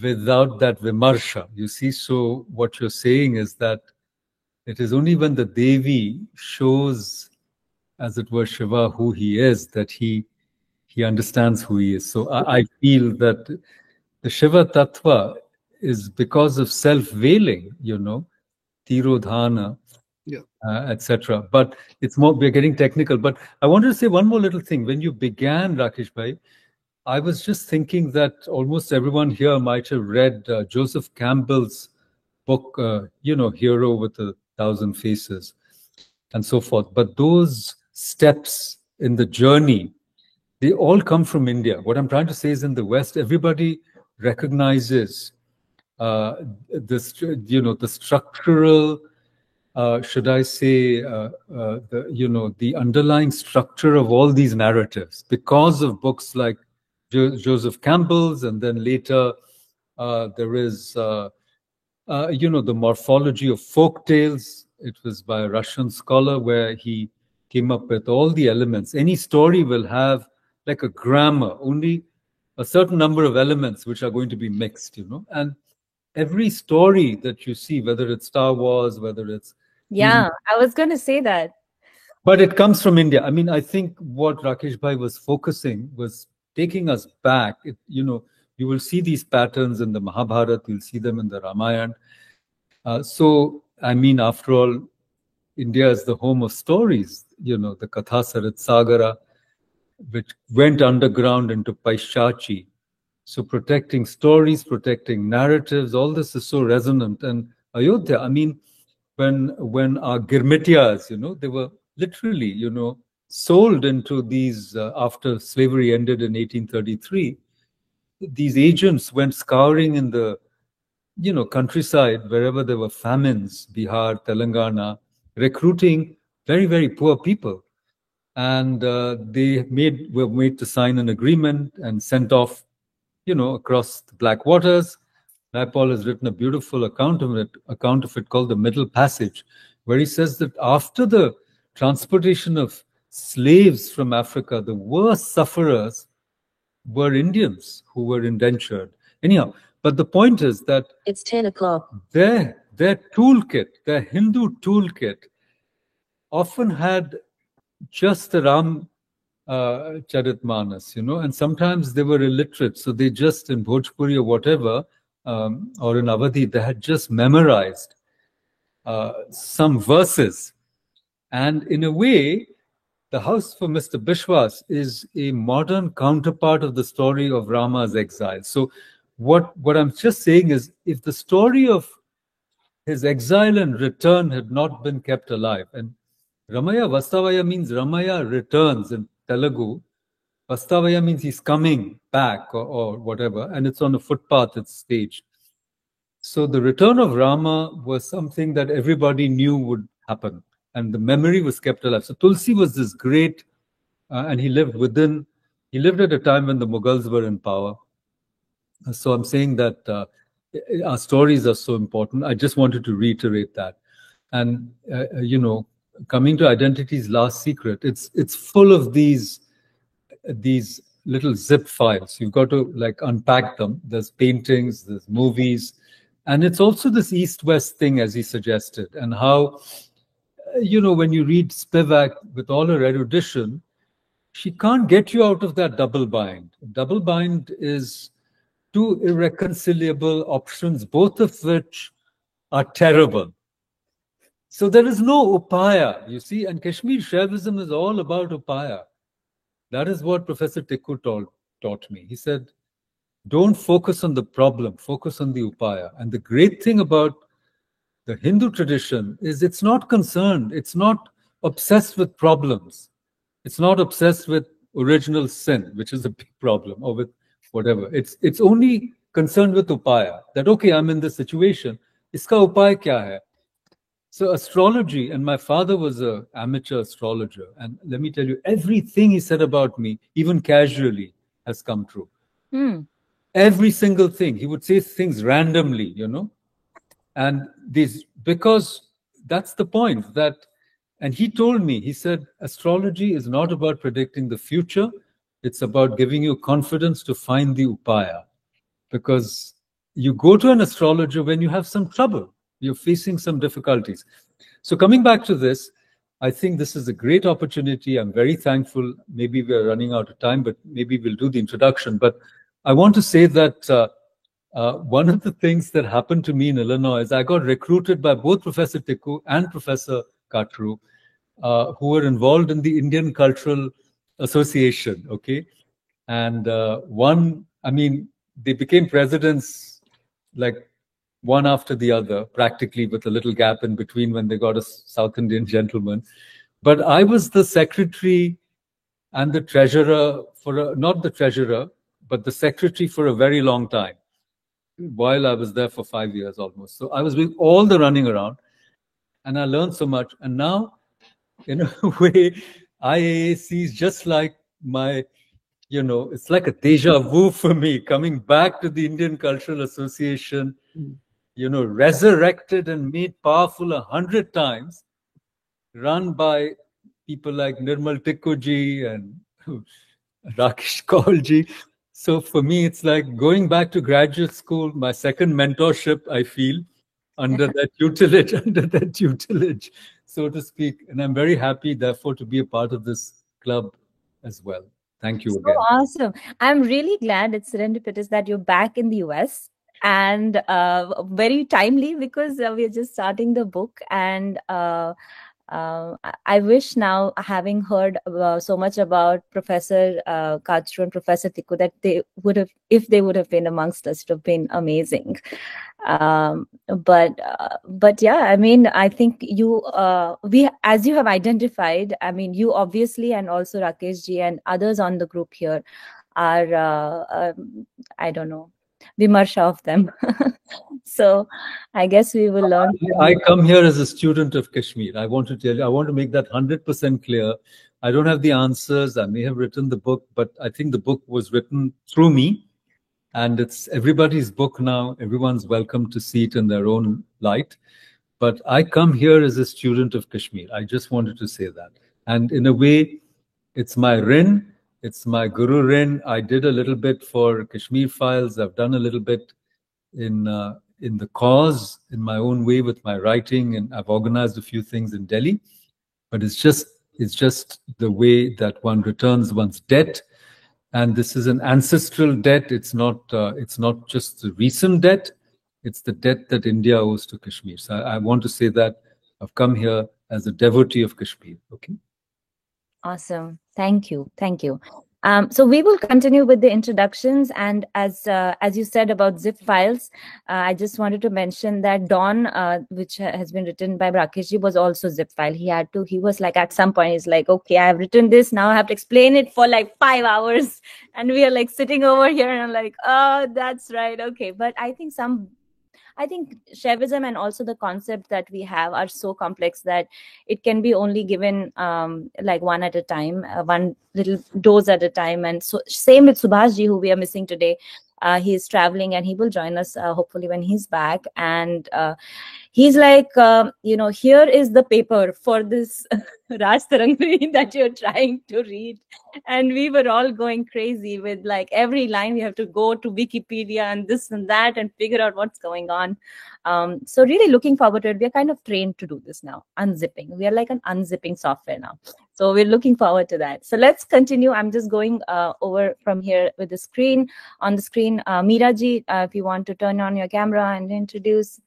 without that Vimarsha. You see, so what you're saying is that it is only when the Devi shows, as it were, Shiva who he is, that he understands who he is. So I feel that the Shiva Tattva is because of self-veiling, Tirodhana, etc. But it's more, we're getting technical. But I wanted to say one more little thing. When you began, Rakesh Bhai, I was just thinking that almost everyone here might have read Joseph Campbell's book, Hero with 1,000 Faces, and so forth. But those steps in the journey, they all come from India. What I'm trying to say is, in the West, everybody recognizes the structural, should I say, the underlying structure of all these narratives because of books like Joseph Campbell's, and then later there is, the morphology of folk tales. It was by a Russian scholar where he came up with all the elements. Any story will have like a grammar, only a certain number of elements which are going to be mixed, and every story that you see, whether it's Star Wars, whether it's... Yeah, I was going to say that. But it comes from India. I mean, I think what Rakesh Bhai was focusing was taking us back. You will see these patterns in the Mahabharata, you'll see them in the Ramayana. So, I mean, after all, India is the home of stories, the Katha Sarit Sagara. which went underground into Paishachi. So protecting stories, protecting narratives, all this is so resonant. And Ayodhya, I mean, when our Girmitiyas, they were literally, sold into these, after slavery ended in 1833, these agents went scouring in the, countryside, wherever there were famines, Bihar, Telangana, recruiting very, very poor people. And they were made to sign an agreement and sent off, across the Black Waters. Naipaul has written a beautiful account of it called The Middle Passage, where he says that after the transportation of slaves from Africa, the worst sufferers were Indians who were indentured. Anyhow, but the point is that it's 10 o'clock. Their toolkit, their Hindu toolkit, often had just the Ram Charitmanas, and sometimes they were illiterate, so they just, in Bhojpuri or whatever, or in Awadhi, they had just memorized some verses. And in a way, The House for Mr. Bishwas is a modern counterpart of the story of Rama's exile. So what I'm just saying is, if the story of his exile and return had not been kept alive, and Ramaya Vastavaya means Ramaya returns in Telugu. Vastavaya means he's coming back or whatever, and it's on a footpath, it's staged. So the return of Rama was something that everybody knew would happen, and the memory was kept alive. So Tulsi was this great, and he lived at a time when the Mughals were in power. So I'm saying that our stories are so important. I just wanted to reiterate that. And, coming to Identity's Last Secret, it's full of these little zip files. You've got to unpack them. There's paintings, there's movies, and it's also this East-West thing, as he suggested, and how, when you read Spivak with all her erudition, she can't get you out of that double bind. Double bind is two irreconcilable options, both of which are terrible. So there is no upaya, you see, and Kashmir Shaivism is all about upaya. That is what Professor Tikku taught me. He said, don't focus on the problem, focus on the upaya. And the great thing about the Hindu tradition is it's not obsessed with problems. It's not obsessed with original sin, which is a big problem, or with whatever. It's only concerned with upaya. That, okay, I'm in this situation. Iska upaya kya hai? So astrology, and my father was an amateur astrologer, and let me tell you, everything he said about me, even casually, has come true. Every single thing. He would say things randomly, and because that's the point, and he told me, he said, astrology is not about predicting the future, it's about giving you confidence to find the upaya. Because you go to an astrologer when you have some trouble. You're facing some difficulties. So coming back to this, I think this is a great opportunity. I'm very thankful. Maybe we're running out of time, but maybe we'll do the introduction. But I want to say that one of the things that happened to me in Illinois is I got recruited by both Professor Tikku and Professor Katru, who were involved in the Indian Cultural Association, okay? And they became presidents one after the other, practically, with a little gap in between when they got a South Indian gentleman. But I was the secretary and the treasurer not the treasurer, but the secretary for a very long time, while I was there for 5 years almost. So I was doing all the running around, and I learned so much. And now, in a way, IAAC is just like my, it's like a deja vu for me, coming back to the Indian Cultural Association, resurrected and made powerful 100 times, run by people like Nirmal Tikkuji and Rakesh Kaulji. So for me, it's like going back to graduate school, my second mentorship, I feel, under that tutelage, so to speak. And I'm very happy, therefore, to be a part of this club as well. Thank you again. Awesome. I'm really glad it's serendipitous that you're back in the US. And very timely, because we're just starting the book, and I wish now, having heard so much about Professor Kachru and Professor Tikku, that they would have, if they would have been amongst us, it would have been amazing. But yeah, I mean, I think you, as you have identified, I mean, you obviously, and also Rakesh ji and others on the group here are, I don't know, Vimarsha of them. So I guess we will learn. I come here as a student of Kashmir. I want to tell you, I want to make that 100% clear. I don't have the answers. I may have written the book, but I think the book was written through me. And it's everybody's book now. Everyone's welcome to see it in their own light. But I come here as a student of Kashmir. I just wanted to say that. And in a way, it's my Rin. It's my Guru Rin. I did a little bit for Kashmir Files. I've done a little bit in the cause in my own way with my writing, and I've organized a few things in Delhi. But it's just the way that one returns one's debt. And this is an ancestral debt. It's not just the recent debt. It's the debt that India owes to Kashmir. So I want to say that I've come here as a devotee of Kashmir. Okay. Awesome. Thank you. Thank you. So we will continue with the introductions, and as you said about zip files, I just wanted to mention that Dawn, which has been written by Rakesh ji, was also zip file. He was like, at some point, he's like, okay, I have written this, now I have to explain it for like 5 hours, and we are like sitting over here, and I'm like, oh, that's right, okay. But I think Shaivism and also the concept that we have are so complex that it can be only given like one at a time, one little dose at a time. And so same with Subhash ji, who we are missing today. He is traveling and he will join us hopefully when he's back. And he's like, here is the paper for this Raj Tarangri that you're trying to read. And we were all going crazy with like every line we have to go to Wikipedia and this and that and figure out what's going on. So really looking forward to it. We are kind of trained to do this now, unzipping. We are like an unzipping software now. So we're looking forward to that. So let's continue. I'm just going over from here with the screen. On the screen, Meera ji, if you want to turn on your camera and introduce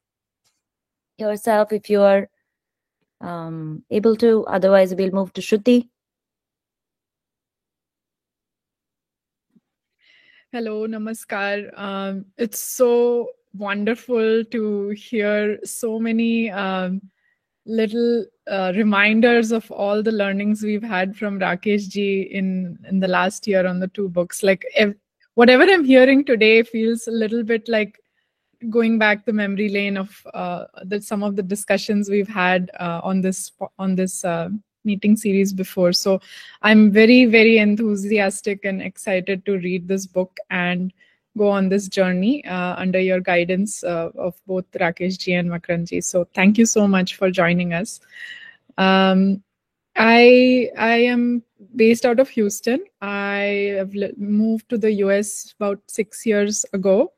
yourself if you are able to. Otherwise, we'll move to Shruti. Hello, namaskar. It's so wonderful to hear so many little reminders of all the learnings we've had from Rakesh ji in the last year on the 2 books. Like whatever I'm hearing today feels a little bit like going back the memory lane of some of the discussions we've had on this meeting series before. So I'm very, very enthusiastic and excited to read this book and go on this journey under your guidance of both Rakesh ji and Makarand ji. So thank you so much for joining us. I am based out of Houston. I have moved to the US about 6 years ago.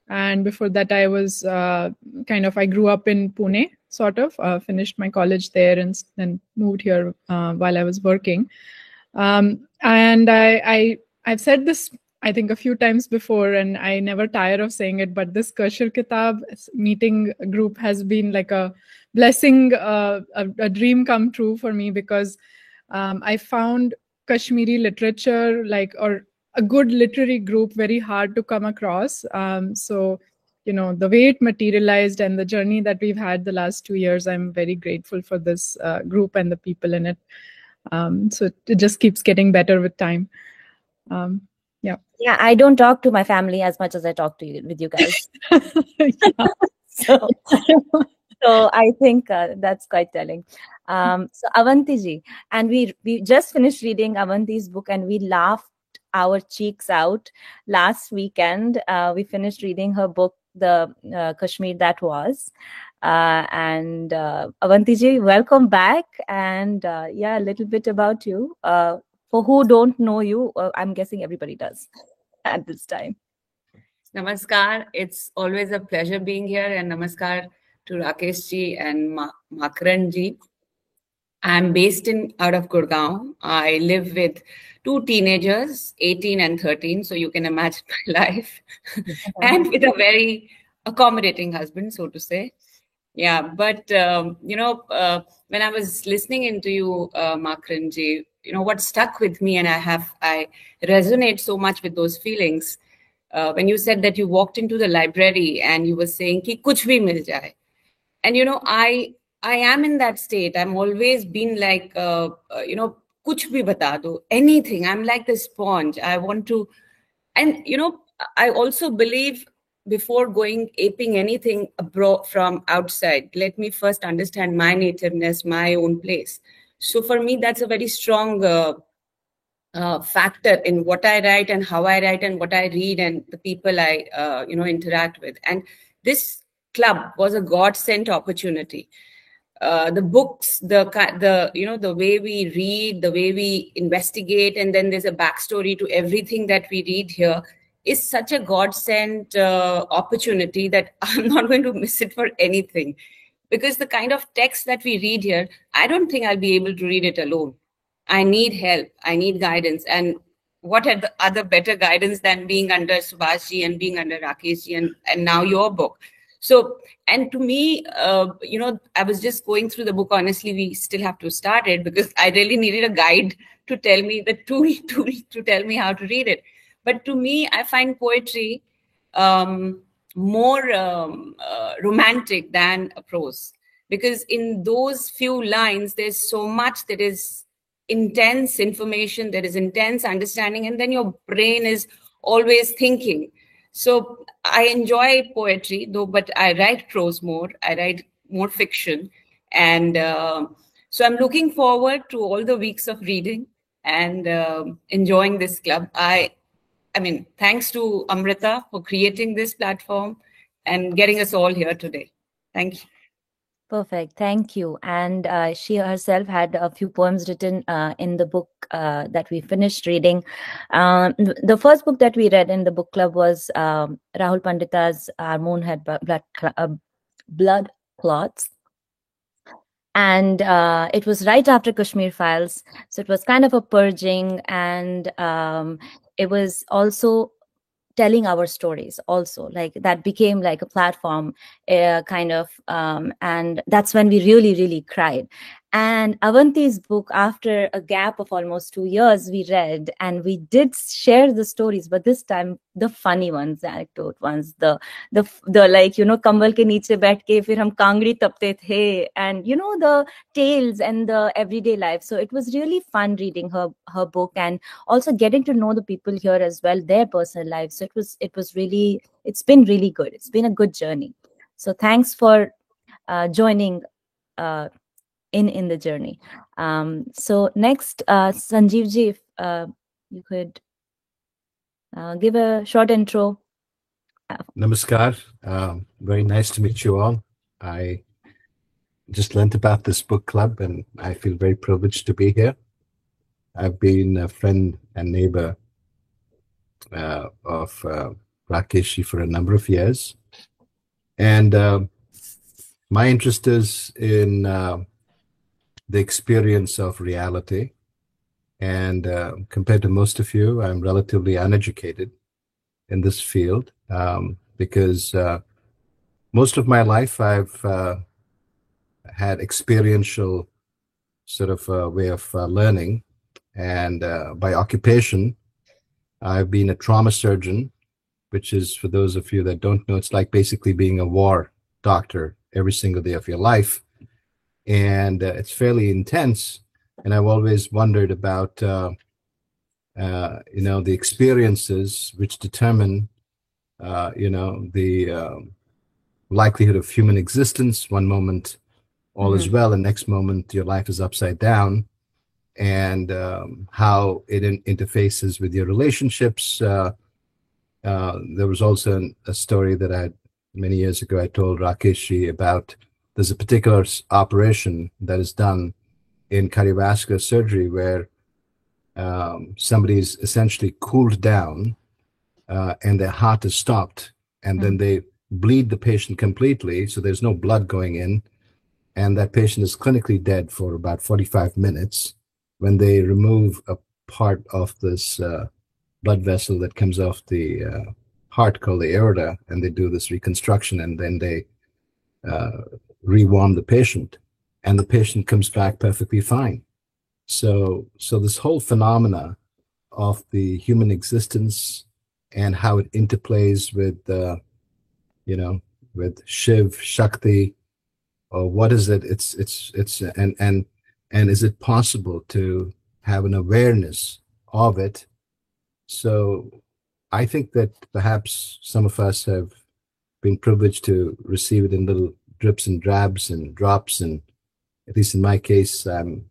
And before that, I was I grew up in Pune, sort of, finished my college there and then moved here while I was working. And I've said this, I think, a few times before, and I never tire of saying it, but this Kashir Kitab meeting group has been like a blessing, a dream come true for me, because I found Kashmiri literature, or a good literary group, very hard to come across. So, the way it materialized and the journey that we've had the last 2 years, I'm very grateful for this group and the people in it. So it just keeps getting better with time. Yeah, I don't talk to my family as much as I talk to you with you guys. So I think that's quite telling. So Avanti ji, and we just finished reading Avanti's book and we laughed our cheeks out last weekend. We finished reading her book, The Kashmir That Was. And Avanti ji, welcome back. And a little bit about you. For who don't know you, I'm guessing everybody does at this time. Namaskar. It's always a pleasure being here, and namaskar to Rakesh ji and Makarand ji. I'm based out of Gurgaon. I live with 2 teenagers, 18 and 13, so you can imagine my life, and with a very accommodating husband, so to say. Yeah, but when I was listening into you, Makranji, what stuck with me, and I resonate so much with those feelings. When you said that you walked into the library and you were saying ki kuch bhi mil jaye. And I am in that state. I'm always been like kuch bhi bata do, anything. I'm like the sponge. I want to, and I also believe before going aping anything abroad from outside, let me first understand my nativeness, my own place. So for me, that's a very strong factor in what I write and how I write and what I read and the people I interact with. And this club was a God-sent opportunity. The books, the way we read, the way we investigate, and then there's a backstory to everything that we read here, is such a God-sent opportunity that I'm not going to miss it for anything. Because the kind of text that we read here, I don't think I'll be able to read it alone. I need help. I need guidance. And what are the other better guidance than being under Subhashji and being under Rakeshji and now your book? So, and to me, I was just going through the book. Honestly, we still have to start it because I really needed a guide to tell me the tool to tell me how to read it. But to me, I find poetry more romantic than a prose, because in those few lines, there's so much that is intense information, there is intense understanding, and then your brain is always thinking. So I enjoy poetry, though, but I write prose more. I write more fiction. And so I'm looking forward to all the weeks of reading and enjoying this club. I mean, thanks to Amrita for creating this platform and getting us all here today. Thank you. Perfect. Thank you. And she herself had a few poems written in the book that we finished reading. The first book that we read in the book club was Rahul Pandita's Our Moon Had Blood Clots. And it was right after Kashmir Files. So it was kind of a purging, and it was also telling our stories also, like that became like a platform kind of, and that's when we really cried. And Avanti's book, after a gap of almost 2 years, we read, and we did share the stories, but this time the funny ones, the anecdote ones, the like, kambal ke niche baith ke fir hum kangri tapte the, and the tales and the everyday life. So it was really fun reading her book, and also getting to know the people here as well, their personal lives. So it's been really good. It's been a good journey. So thanks for joining in the journey. So next, Sanjeev ji, if you could give a short intro. Namaskar. Very nice to meet you all. I just learned about this book club, and I feel very privileged to be here. I've been a friend and neighbor of Rakeshji for a number of years. And my interest is in the experience of reality. And compared to most of you, I'm relatively uneducated in this field because most of my life I've had experiential sort of way of learning. And by occupation, I've been a trauma surgeon, which is, for those of you that don't know, it's like basically being a war doctor every single day of your life. And it's fairly intense. And I've always wondered about, the experiences which determine, the likelihood of human existence. One moment, all is well, and next moment, your life is upside down. And how it interfaces with your relationships. There was also a story that many years ago I told Rakeshji about. There's a particular operation that is done in cardiovascular surgery where somebody's essentially cooled down and their heart is stopped, and then they bleed the patient completely, so there's no blood going in, and that patient is clinically dead for about 45 minutes. When they remove a part of this blood vessel that comes off the heart called the aorta, and they do this reconstruction, and then they rewarm the patient, and the patient comes back perfectly fine. So this whole phenomena of the human existence and how it interplays with, with Shiv, Shakti, or what is it? And is it possible to have an awareness of it? So I think that perhaps some of us have been privileged to receive it in little drips and drabs and drops, and at least in my case, I'm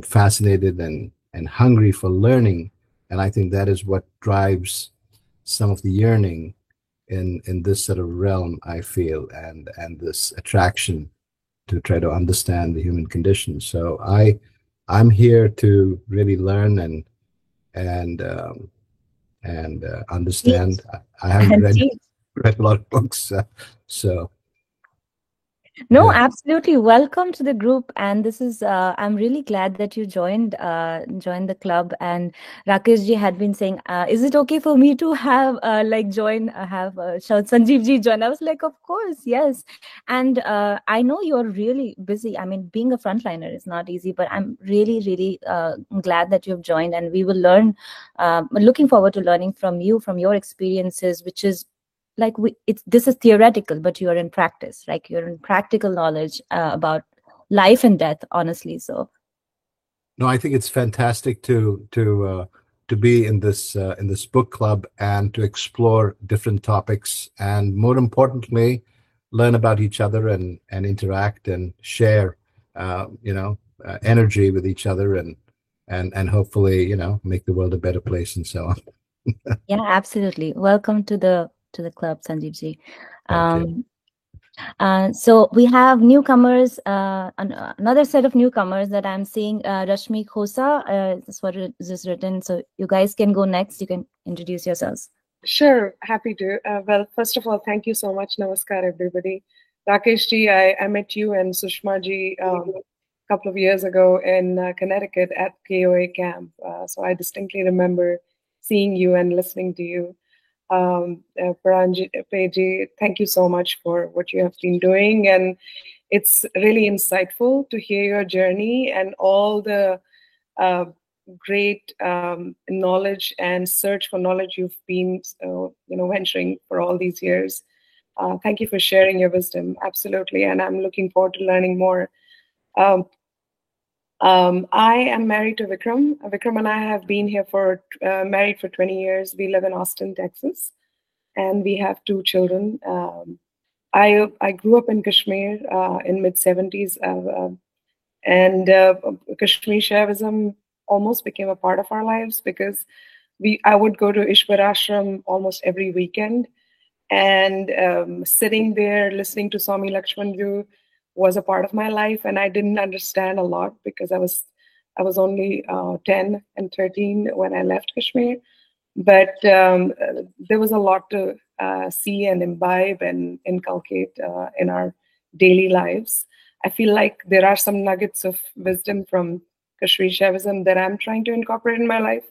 fascinated and hungry for learning, and I think that is what drives some of the yearning in this sort of realm, I feel, and this attraction to try to understand the human condition. So I'm here to really learn and understand. I haven't read a lot of books, so. No, absolutely. Welcome to the group. And this is, I'm really glad that you joined the club. And Rakesh ji had been saying, is it okay for me to have, Sanjeev ji join? I was like, of course, yes. And I know you're really busy. I mean, being a frontliner is not easy, but I'm really, really glad that you've joined, and we will learn, looking forward to learning from you, from your experiences, which is, like, this is theoretical, but you're in practice, like you're in practical knowledge about life and death, honestly. So no, I think it's fantastic to be in this book club and to explore different topics, and more importantly, learn about each other and interact and share energy with each other, and hopefully make the world a better place, and so on. Yeah, absolutely. Welcome to the club, Sanjeev ji. So we have newcomers, another set of newcomers that I'm seeing. Rashmi Khosa, that's what is written. So you guys can go next. You can introduce yourselves. Sure, happy to. Well, first of all, thank you so much. Namaskar, everybody. Rakesh ji, I met you and Sushma ji a couple of years ago in Connecticut at KOA camp. So I distinctly remember seeing you and listening to you. Paranji, thank you so much for what you have been doing, and it's really insightful to hear your journey and all the great knowledge and search for knowledge you've been venturing for all these years. Thank you for sharing your wisdom, absolutely, and I'm looking forward to learning more. I am married to Vikram. Vikram and I have been here married for 20 years. We live in Austin, Texas, and we have 2 children. I grew up in Kashmir in mid-70s, and Kashmir Shaivism almost became a part of our lives, because I would go to Ishwar Ashram almost every weekend, and sitting there listening to Swami Lakshmanju was a part of my life, and I didn't understand a lot because I was only 10 and 13 when I left Kashmir, but there was a lot to see and imbibe and inculcate in our daily lives. I feel like there are some nuggets of wisdom from Kashmir Shaivism that I'm trying to incorporate in my life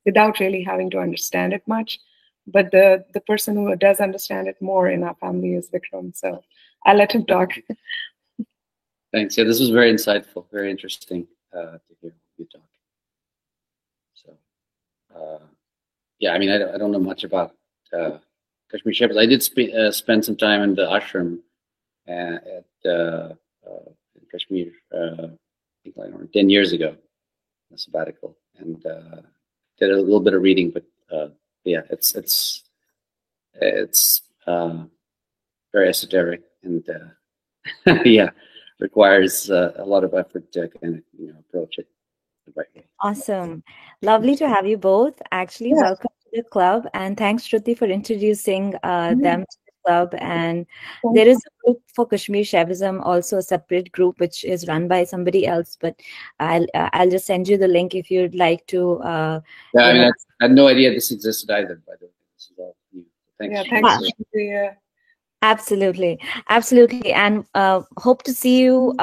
without really having to understand it much. But the person who does understand it more in our family is Vikram, so I'll let him talk. Thanks. Yeah, this was very insightful, very interesting to hear you talk. So, yeah, I mean, I don't know much about Kashmir Shaivism. I did spend some time in the ashram at Kashmir, I think like 10 years ago, a sabbatical, and did a little bit of reading, but yeah, it's very esoteric, and yeah, requires a lot of effort to kind of approach it the right way. Awesome, lovely to have you both. Actually, yeah. Welcome to the club, and thanks, Shruti, for introducing them to the club. And there is a group for Kashmir Shaivism, also a separate group which is run by somebody else. But I'll just send you the link if you'd like to. Yeah, I mean, I had no idea this existed either. By the way, this is all new. Thanks. Yeah, thanks. Yeah. Absolutely, absolutely, and hope to see you.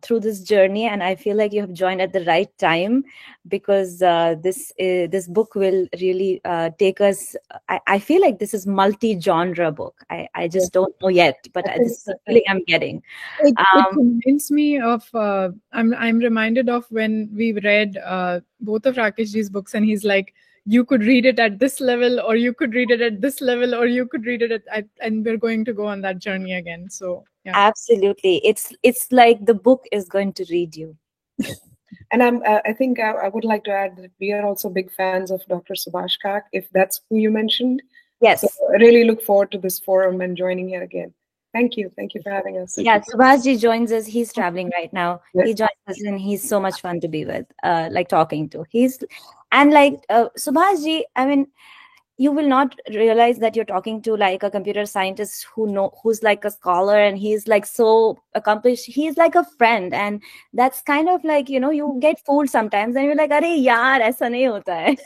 Through this journey, and I feel like you have joined at the right time, because this book will really take us. I feel like this is multi-genre book. I just don't know yet, but this is the feeling I'm getting. It reminds me of. I'm reminded of when we read both of Rakeshji's books, and he's like, you could read it at this level, or you could read it at this level, or you could read it at and we're going to go on that journey again. So yeah. Absolutely, it's like the book is going to read you. And I think I would like to add that we are also big fans of Dr. Subhash Kak, if that's who you mentioned. Yes. So I really look forward to this forum and joining here again. Thank you for having us. Yeah, Subhashji joins us. He's traveling right now. Yes. He joins us, and he's so much fun to be with, like talking to. Subhashji, I mean, you will not realize that you're talking to like a computer scientist who's like a scholar, and he's like so accomplished. He's like a friend, and that's kind of like, you get fooled sometimes, and you're like, "Arey yaar, aisa nahi hota hai."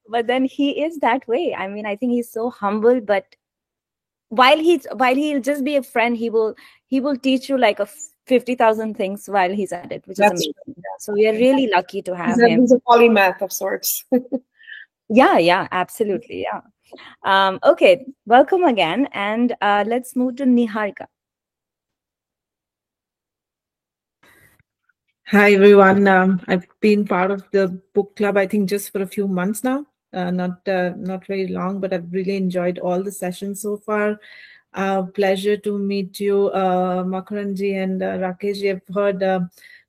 but then he is that way. I mean, I think he's so humble, but while he'll just be a friend, he will teach you like 50,000 things while he's at it, which is amazing. So we are really lucky to have him. He's a polymath of sorts. Yeah, absolutely. Yeah. Okay, welcome again, and let's move to Niharika. Hi everyone. I've been part of the book club, I think, just for a few months now. Not very long, but I've really enjoyed all the sessions so far. Pleasure to meet you, Makaranji and Rakeshji. I've heard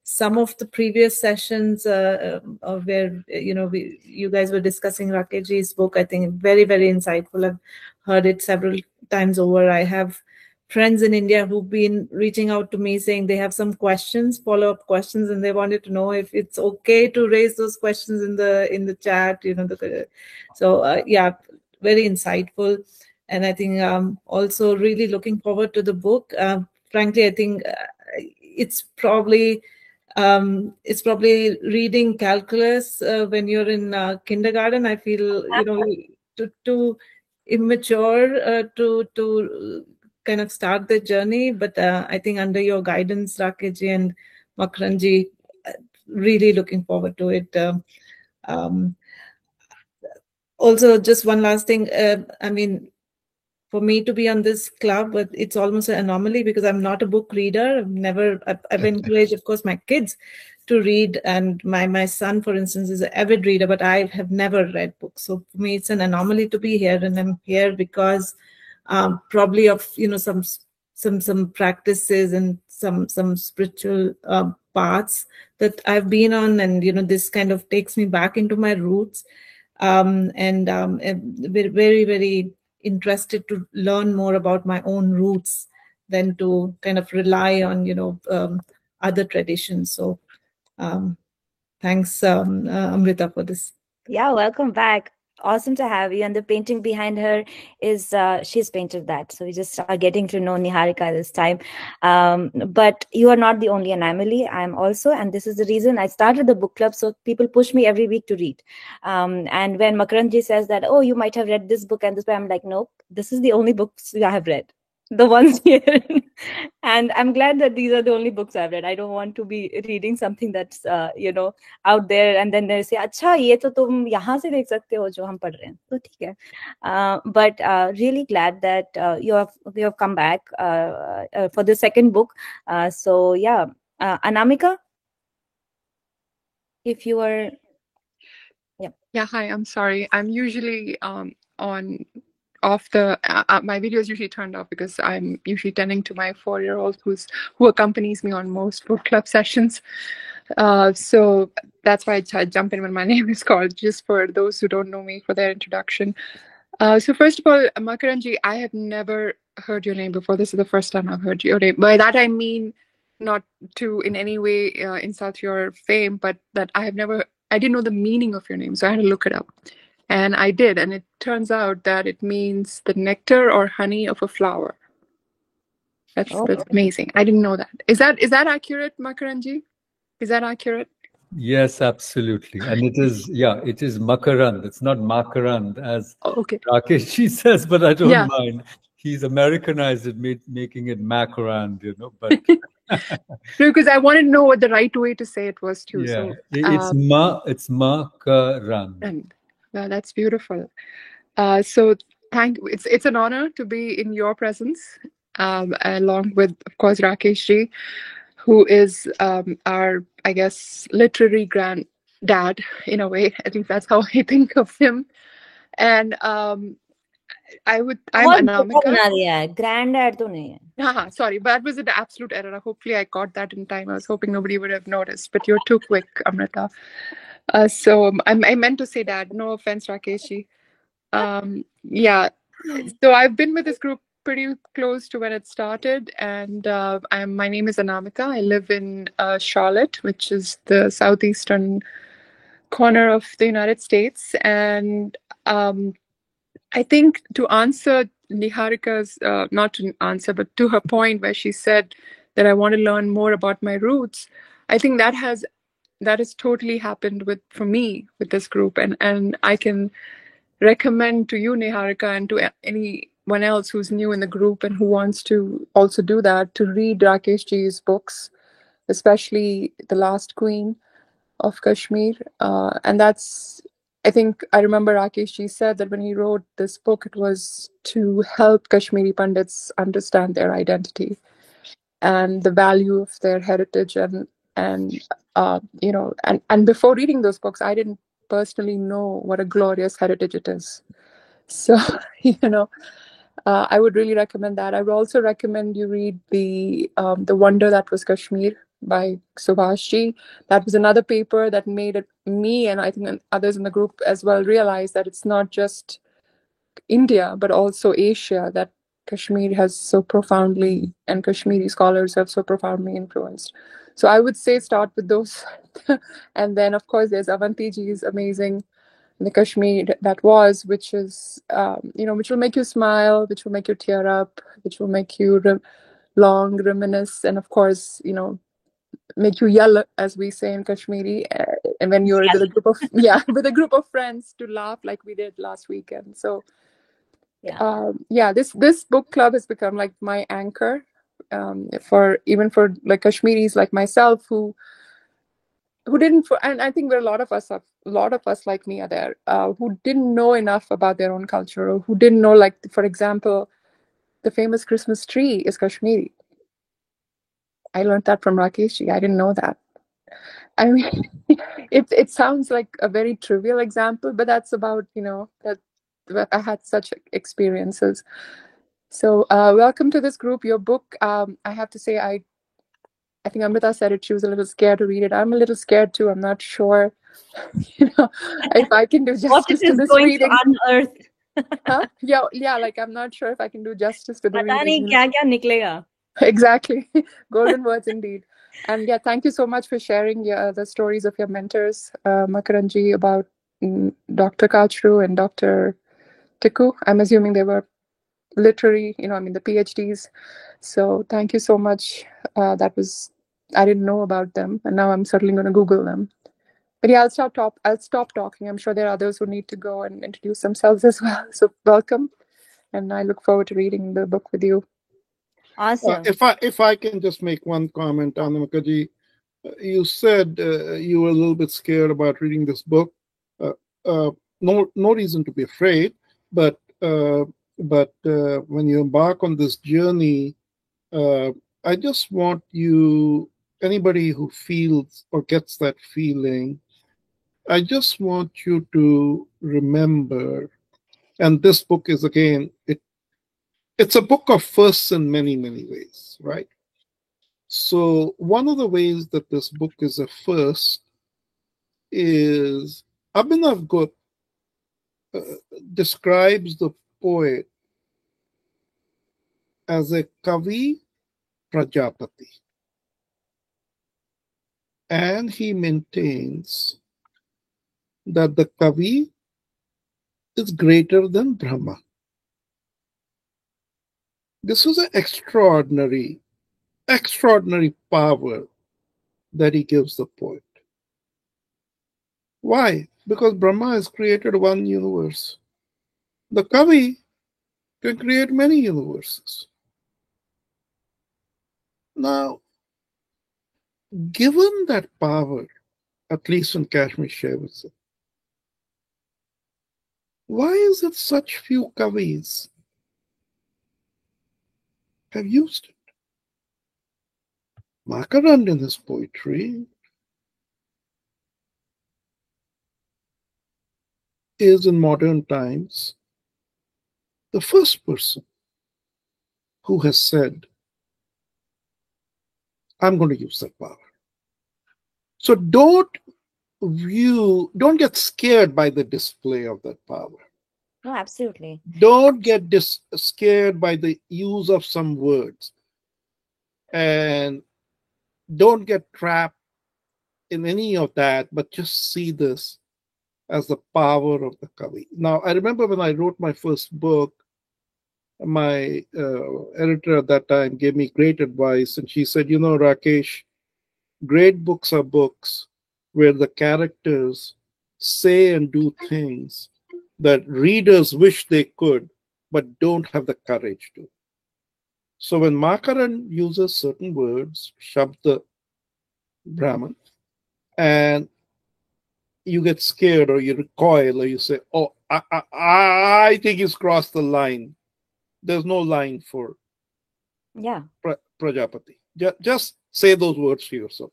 some of the previous sessions where you guys were discussing Rakeshji's book. I think very, very insightful. I've heard it several times over. I have friends in India who've been reaching out to me saying they have some questions, follow-up questions, and they wanted to know if it's okay to raise those questions in the chat. So yeah, very insightful, and I think also really looking forward to the book. Frankly, I think it's probably reading calculus when you're in kindergarten. I feel too immature to kind of start the journey, but I think under your guidance, Rakeshji and Makaranji, really looking forward to it. Also, just one last thing. I mean, for me to be on this club, it's almost an anomaly because I'm not a book reader. I've encouraged, of course, my kids to read, and my son, for instance, is an avid reader, but I have never read books. So for me, it's an anomaly to be here, and I'm here because probably of some practices and some spiritual paths that I've been on, and this kind of takes me back into my roots, and very, very interested to learn more about my own roots than to kind of rely on other traditions. So thanks, Amrita, for this. Yeah, welcome back. Awesome to have you. And the painting behind her is she's painted that, so we just are getting to know Niharika this time. But you are not the only anomaly. I'm also, and this is the reason I started the book club, so people push me every week to read. And when Makaranji says that, oh, you might have read this book and this book, I'm like, nope, this is the only books I have read, the ones here. And I'm glad that these are the only books I've read. I don't want to be reading something that's out there, and then they say, "Acha, ye to tum yahan se dekh sakte ho jo hum padh rahe hain." So theek hai. But really glad that you have come back for the second book. So yeah, Anamika, if you are, yeah. Hi, I'm sorry. I'm usually off my video is usually turned off because I'm usually tending to my 4-year-old who accompanies me on most book club sessions. So that's why I jump in when my name is called, just for those who don't know me, for their introduction. So first of all, Makaranji, I have never heard your name before. This is the first time I've heard your name. By that I mean not to in any way insult your fame, but that I didn't know the meaning of your name, so I had to look it up. And I did, and it turns out that it means the nectar or honey of a flower. That's amazing. I didn't know that. Is that accurate, Makaranji? Is that accurate? Yes, absolutely. And it is Makarand. It's not Makarand, as Okay. Rakesh says, but I don't Yeah. mind. He's Americanized it, making it Makarand, but because I wanted to know what the right way to say it was too. yeah, So it's Makarand. And well, that's beautiful. So it's an honor to be in your presence, along with, of course, Rakesh ji, who is our, I guess, literary granddad in a way. I think that's how I think of him. And I'm Anamika. Granddad to nahi hai. Sorry, but that was an absolute error. Hopefully I got that in time. I was hoping nobody would have noticed, but you're too quick, Amrita. So I meant to say that. No offense, Rakesh ji. Yeah. So I've been with this group pretty close to when it started, and my name is Anamika. I live in Charlotte, which is the southeastern corner of the United States. And I think to answer Niharika's, not to answer, but to her point where she said that I want to learn more about my roots, I think that has totally happened for me with this group, and I can recommend to you, Niharika, and to anyone else who's new in the group and who wants to also do that, to read Rakesh ji's books, especially The Last Queen of Kashmir. And that's, I think I remember Rakesh ji said that when he wrote this book, it was to help Kashmiri Pandits understand their identity and the value of their heritage. And before reading those books, I didn't personally know what a glorious heritage it is. So, I would really recommend that. I would also recommend you read the Wonder That Was Kashmir by Subhash ji. That was another paper that made me and I think others in the group as well realize that it's not just India, but also Asia that Kashmir has so profoundly, and Kashmiri scholars have so profoundly influenced. So I would say start with those. And then, of course, there's Avanti ji's amazing The Kashmir That Was, which is, which will make you smile, which will make you tear up, which will make you long reminisce, and of course, make you yell, as we say in Kashmiri, and when you're with a group of with a group of friends, to laugh like we did last weekend. So this book club has become like my anchor for like Kashmiris like myself who didn't, and I think there are a lot of us like me are there, who didn't know enough about their own culture, or who didn't know, like, for example, the famous Christmas tree is Kashmiri. I learned that from Rakesh ji. I didn't know that. I mean, it sounds like a very trivial example, but that's about, that I had such experiences. So welcome to this group. Your book, I have to say, I think Amrita said it, she was a little scared to read it. I'm a little scared too. I'm not sure, if I can do justice to this reading. Huh? Yeah, like I'm not sure if I can do justice to the reading. Kya niklega. Exactly. Golden words indeed. And yeah, thank you so much for sharing the stories of your mentors, Makarand ji, about Dr. Kachru and Dr. Tikku. I'm assuming they were literary, the PhDs. So thank you so much. I didn't know about them, and now I'm certainly going to Google them. But yeah, I'll stop talking. I'm sure there are others who need to go and introduce themselves as well. So welcome, and I look forward to reading the book with you. Awesome. If I can just make one comment, Anamika ji, you said you were a little bit scared about reading this book. No reason to be afraid, but when you embark on this journey, I just want anybody who feels or gets that feeling, I just want you to remember, and this book is, again, it's a book of firsts in many, many ways, right? So one of the ways that this book is a first is Abhinav Gut describes the poet as a Kavi Prajapati. And he maintains that the Kavi is greater than Brahma. This is an extraordinary power that he gives the poet. Why? Because Brahma has created one universe. The Kavi can create many universes. Now, given that power, at least in Kashmir Shaivism, why is it such few Kavis have used it? Makaran in his poetry is in modern times the first person who has said, I'm going to use that power. So don't get scared by the display of that power. No, absolutely. Don't get scared by the use of some words. And don't get trapped in any of that, but just see this as the power of the Kavi. Now, I remember when I wrote my first book, my editor at that time gave me great advice, and she said, Rakesh, great books are books where the characters say and do things that readers wish they could, but don't have the courage to. So when Makaran uses certain words, Shabda Brahman, and you get scared or you recoil or you say, oh, I think he's crossed the line. There's no line for Prajapati. Just say those words to yourself.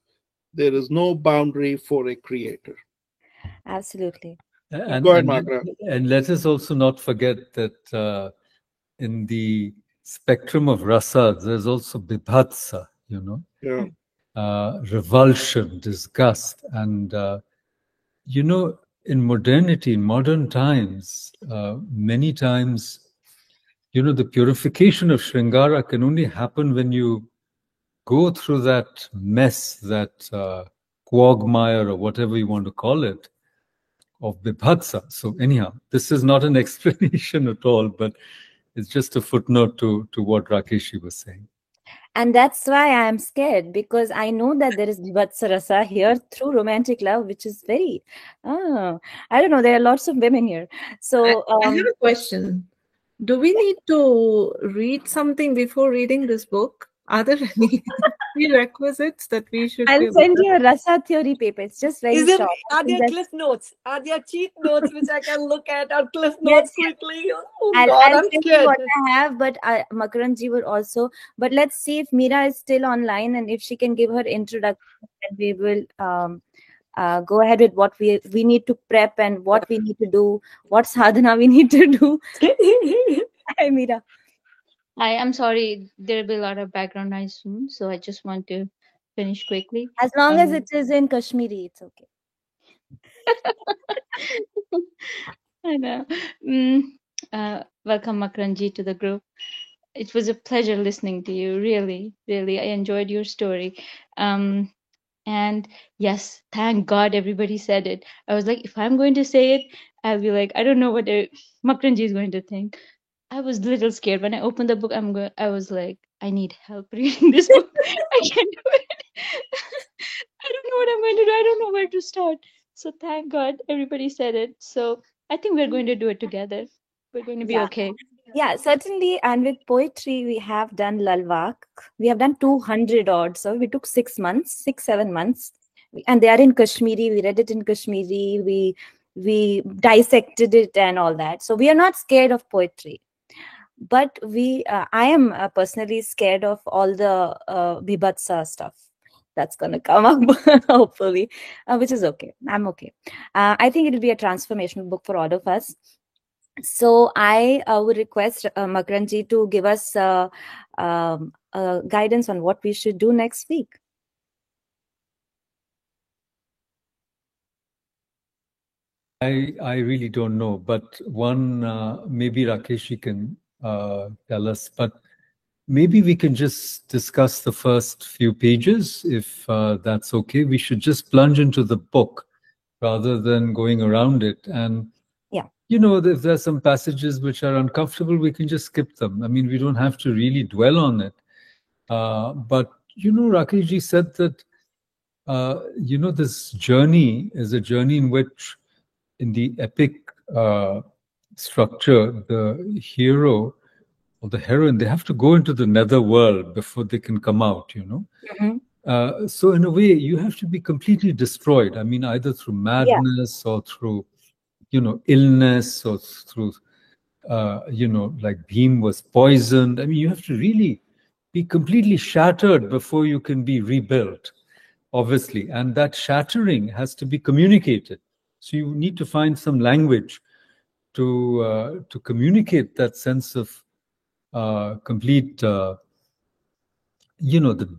There is no boundary for a creator. Absolutely. And, go ahead, Makaran. And let us also not forget that in the spectrum of rasas, there's also bibhatsa, revulsion, disgust. And, in modernity, in modern times, many times, the purification of Shringara can only happen when you go through that mess, that quagmire or whatever you want to call it, of bibhatsa. So anyhow, this is not an explanation at all, but it's just a footnote to what Rakeshi was saying. And that's why I am scared, because I know that there is bibhatsa rasa here through romantic love, which is very, I don't know, there are lots of women here. So I have a question. Do we need to read something before reading this book? Are there any prerequisites that we should? I'll send you a rasa theory paper. It's just very short. Are there cliff notes? Are there cheat notes which I can look at, or cliff notes quickly? Oh God, I'll I'm tell scared. you what I have, but Makaranji would also. But let's see if Meera is still online, and if she can give her introduction, and we will go ahead with what we need to prep and what we need to do, what sadhana we need to do. Hi, Meera. Hi, I'm sorry. There'll be a lot of background noise soon, so I just want to finish quickly. As long as it is in Kashmiri, it's okay. I know. Welcome, Makaranji, to the group. It was a pleasure listening to you. Really, really, I enjoyed your story. And yes, thank God everybody said it. I was like, if I'm going to say it, I'll be like, I don't know what Makaranji is going to think. I was a little scared when I opened the book. I was like, I need help reading this book. I can't do it. I don't know what I'm going to do. I don't know where to start. So thank God everybody said it. So I think we're going to do it together. We're going to be okay. Yeah, certainly. And with poetry, we have done Lalwak. We have done 200 odd. So we took 6 months, 7 months. And they are in Kashmiri. We read it in Kashmiri. We dissected it and all that. So we are not scared of poetry. But I am personally scared of all the bibhatsa stuff that's going to come up, hopefully, which is okay. I'm okay. I think it'll be a transformational book for all of us. So I would request Makaranji to give us guidance on what we should do next week. I really don't know, but one, maybe Rakeshi can tell us, but maybe we can just discuss the first few pages, if that's okay. We should just plunge into the book rather than going around it. And, if there's some passages which are uncomfortable, we can just skip them. I mean, we don't have to really dwell on it. But, Rakeshji said that this journey is a journey in which, in the epic structure, the hero or the heroine, they have to go into the nether world before they can come out, So in a way, you have to be completely destroyed. I mean, either through madness or through, illness, or through, like Bhim was poisoned. I mean, you have to really be completely shattered before you can be rebuilt, obviously. And that shattering has to be communicated. So you need to find some language to communicate that sense of complete, the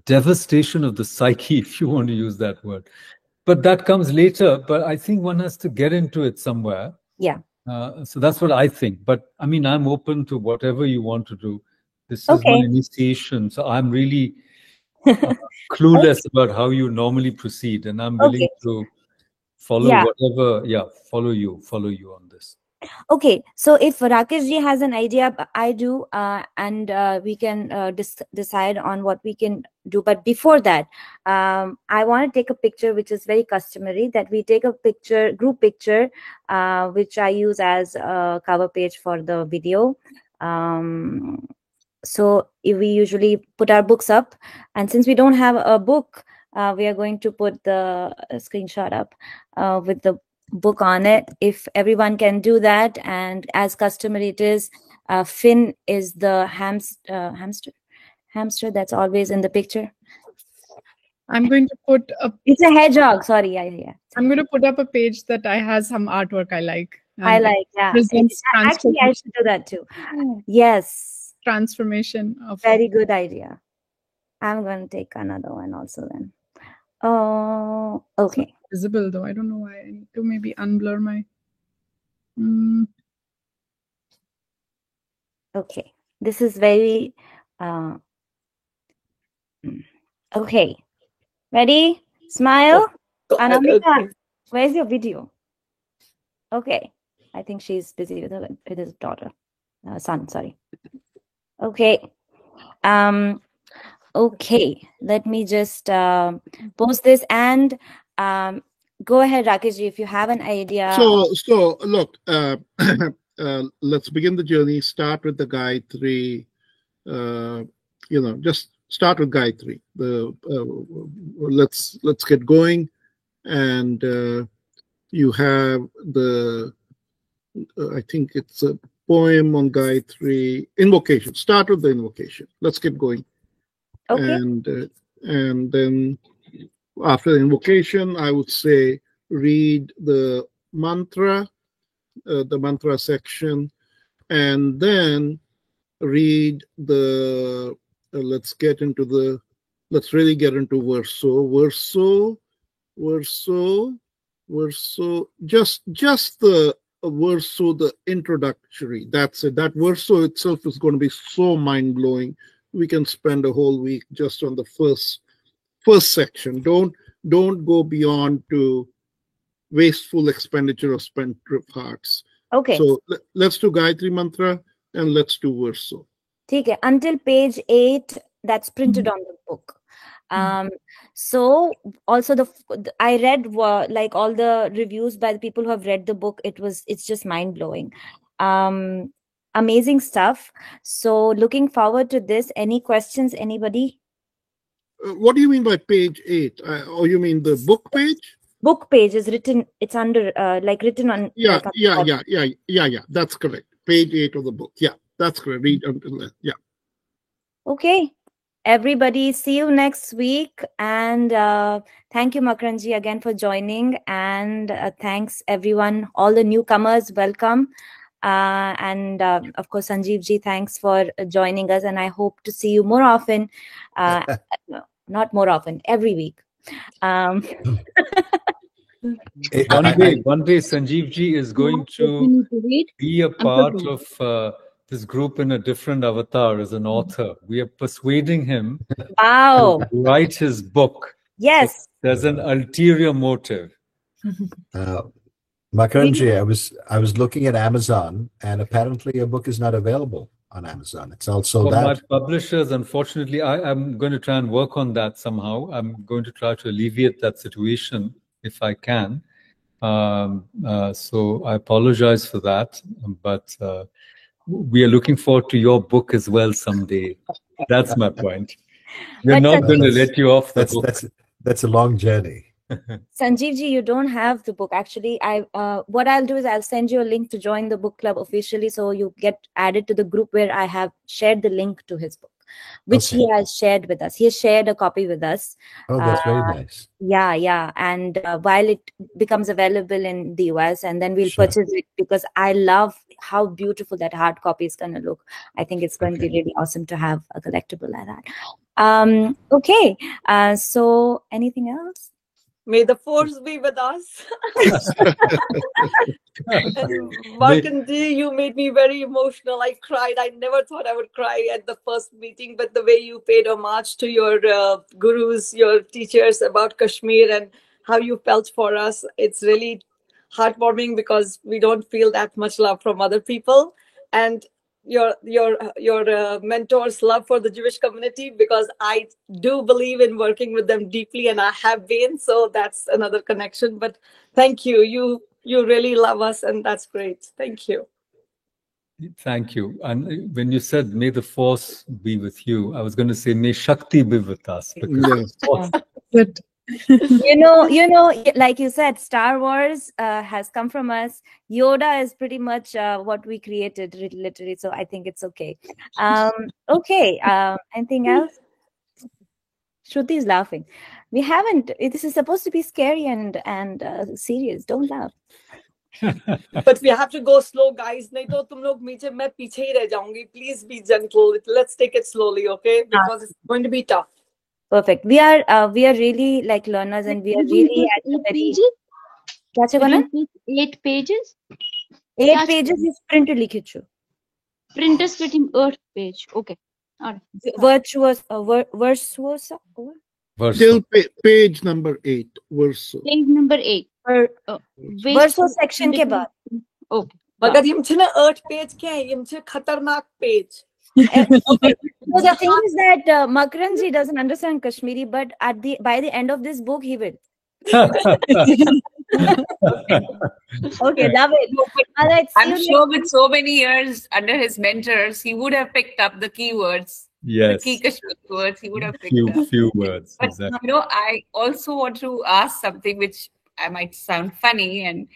devastation of the psyche, if you want to use that word. But that comes later. But I think one has to get into it somewhere. Yeah. So that's what I think. But I mean, I'm open to whatever you want to do. This is my initiation. So I'm really clueless about how you normally proceed. And I'm willing to follow whatever, follow you on this. Okay, so if Rakesh ji has an idea, I do, and we can decide on what we can do. But before that, I want to take a picture, which is very customary, that we take a picture, group picture, which I use as a cover page for the video. So we usually put our books up, and since we don't have a book, we are going to put the screenshot up with the book on it. If everyone can do that, and as customary it is, Finn is the hamster that's always in the picture. I'm going to put up. It's a hedgehog. Sorry, yeah. I'm going to put up a page that I has some artwork I like. Actually, I should do that too. Yes. Transformation of. Very good idea. I'm going to take another one also then. Oh, okay. Visible though. I don't know why. I need to maybe unblur my. Okay. This is very. Okay. Ready? Smile. Anamika, where's your video? Okay. I think she's busy with his daughter. Son, sorry. Okay. Okay. Let me just post this and go ahead, Rakesh, if you have an idea. So look, let's begin the journey. Start with the Gayatri. Just start with Gayatri. Let's get going, and you have the. I think it's a poem on Gayatri invocation. Start with the invocation. Let's get going. Okay. And then after the invocation, I would say read the mantra section, and then read the. Let's really get into verso. Just the verso, the introductory. That's it. That verso itself is going to be so mind blowing. We can spend a whole week just on the first section. Don't go beyond to wasteful expenditure of spendthrift hearts. Okay. So let's do Gayatri Mantra and let's do verso. Okay. Until page 8, that's printed on the book. So also I read like all the reviews by the people who have read the book. It's just mind blowing. Amazing stuff. So looking forward to this. Any questions, anybody? What do you mean by page 8? Or you mean the book page? Book page is written. It's under written on. Yeah. That's correct. Page 8 of the book. Yeah, that's correct. Read until that. Yeah. Okay. Everybody, see you next week. And thank you, Makranji, again for joining. And thanks everyone, all the newcomers, welcome. And of course, Sanjeev ji, thanks for joining us. And I hope to see you more often. Not more often, every week. One day, Sanjeev ji is going to be a part of this group in a different avatar as an author. We are persuading him to write his book. Yes. There's an ulterior motive. Makranji, I was looking at Amazon, and apparently your book is not available. on Amazon. It's also For that. my publishers, unfortunately, I'm going to try and work on that somehow. I'm going to try to alleviate that situation if I can. So I apologize for that, but we are looking forward to your book as well someday. That's my point. We're But not going to Sanjeev, let you off the hook. That's a long journey. Sanjeev ji, you don't have the book. Actually, what I'll do is I'll send you a link to join the book club officially, so you get added to the group where I have shared the link to his book, which he has shared with us. He has shared a copy with us. Oh, that's very nice. Yeah. And while it becomes available in the US, and then we'll purchase it, because I love how beautiful that hard copy is going to look. I think it's going to be really awesome to have a collectible like that. Okay. So anything else? May the force be with us. And Markanji, you made me very emotional. I cried. I never thought I would cry at the first meeting, but the way you paid homage to your gurus, your teachers about Kashmir, and how you felt for us, it's really heartwarming, because we don't feel that much love from other people. And your mentor's love for the Jewish community, because I do believe in working with them deeply, and I have been, so that's another connection. But thank you. You really love us, and that's great. Thank you. Thank you. And when you said, may the force be with you, I was going to say, may Shakti be with us. Because you know, like you said, Star Wars has come from us. Yoda is pretty much what we created, literally. So I think it's okay. Okay. Anything else? Shruti is laughing. We haven't. This is supposed to be scary and serious. Don't laugh. But we have to go slow, guys. Nahi to tum log meeche, main piche hi reh jaungi. Please be gentle. Let's take it slowly, okay? Because it's going to be tough. Perfect. We are really like learners, and we are really at the very. Kya chhe 8 pages. 8 pages is printed likhe chu. Printers fitting 8 page. Okay. All right. Virtuous. Till page number 8. Verso. Page number 8. Verso section ke baad. Okay. Magar yim chhe na 8 page kya hai? Yim chhe khatarnak page. Okay. So the thing is that Makranji doesn't understand Kashmiri, but by the end of this book, he will. Okay, love it. I'm sure with so many years under his mentors, he would have picked up the keywords. Yes. The key Kashmiri words, he would have picked up. Few words. But Exactly. I also want to ask something which I might sound funny,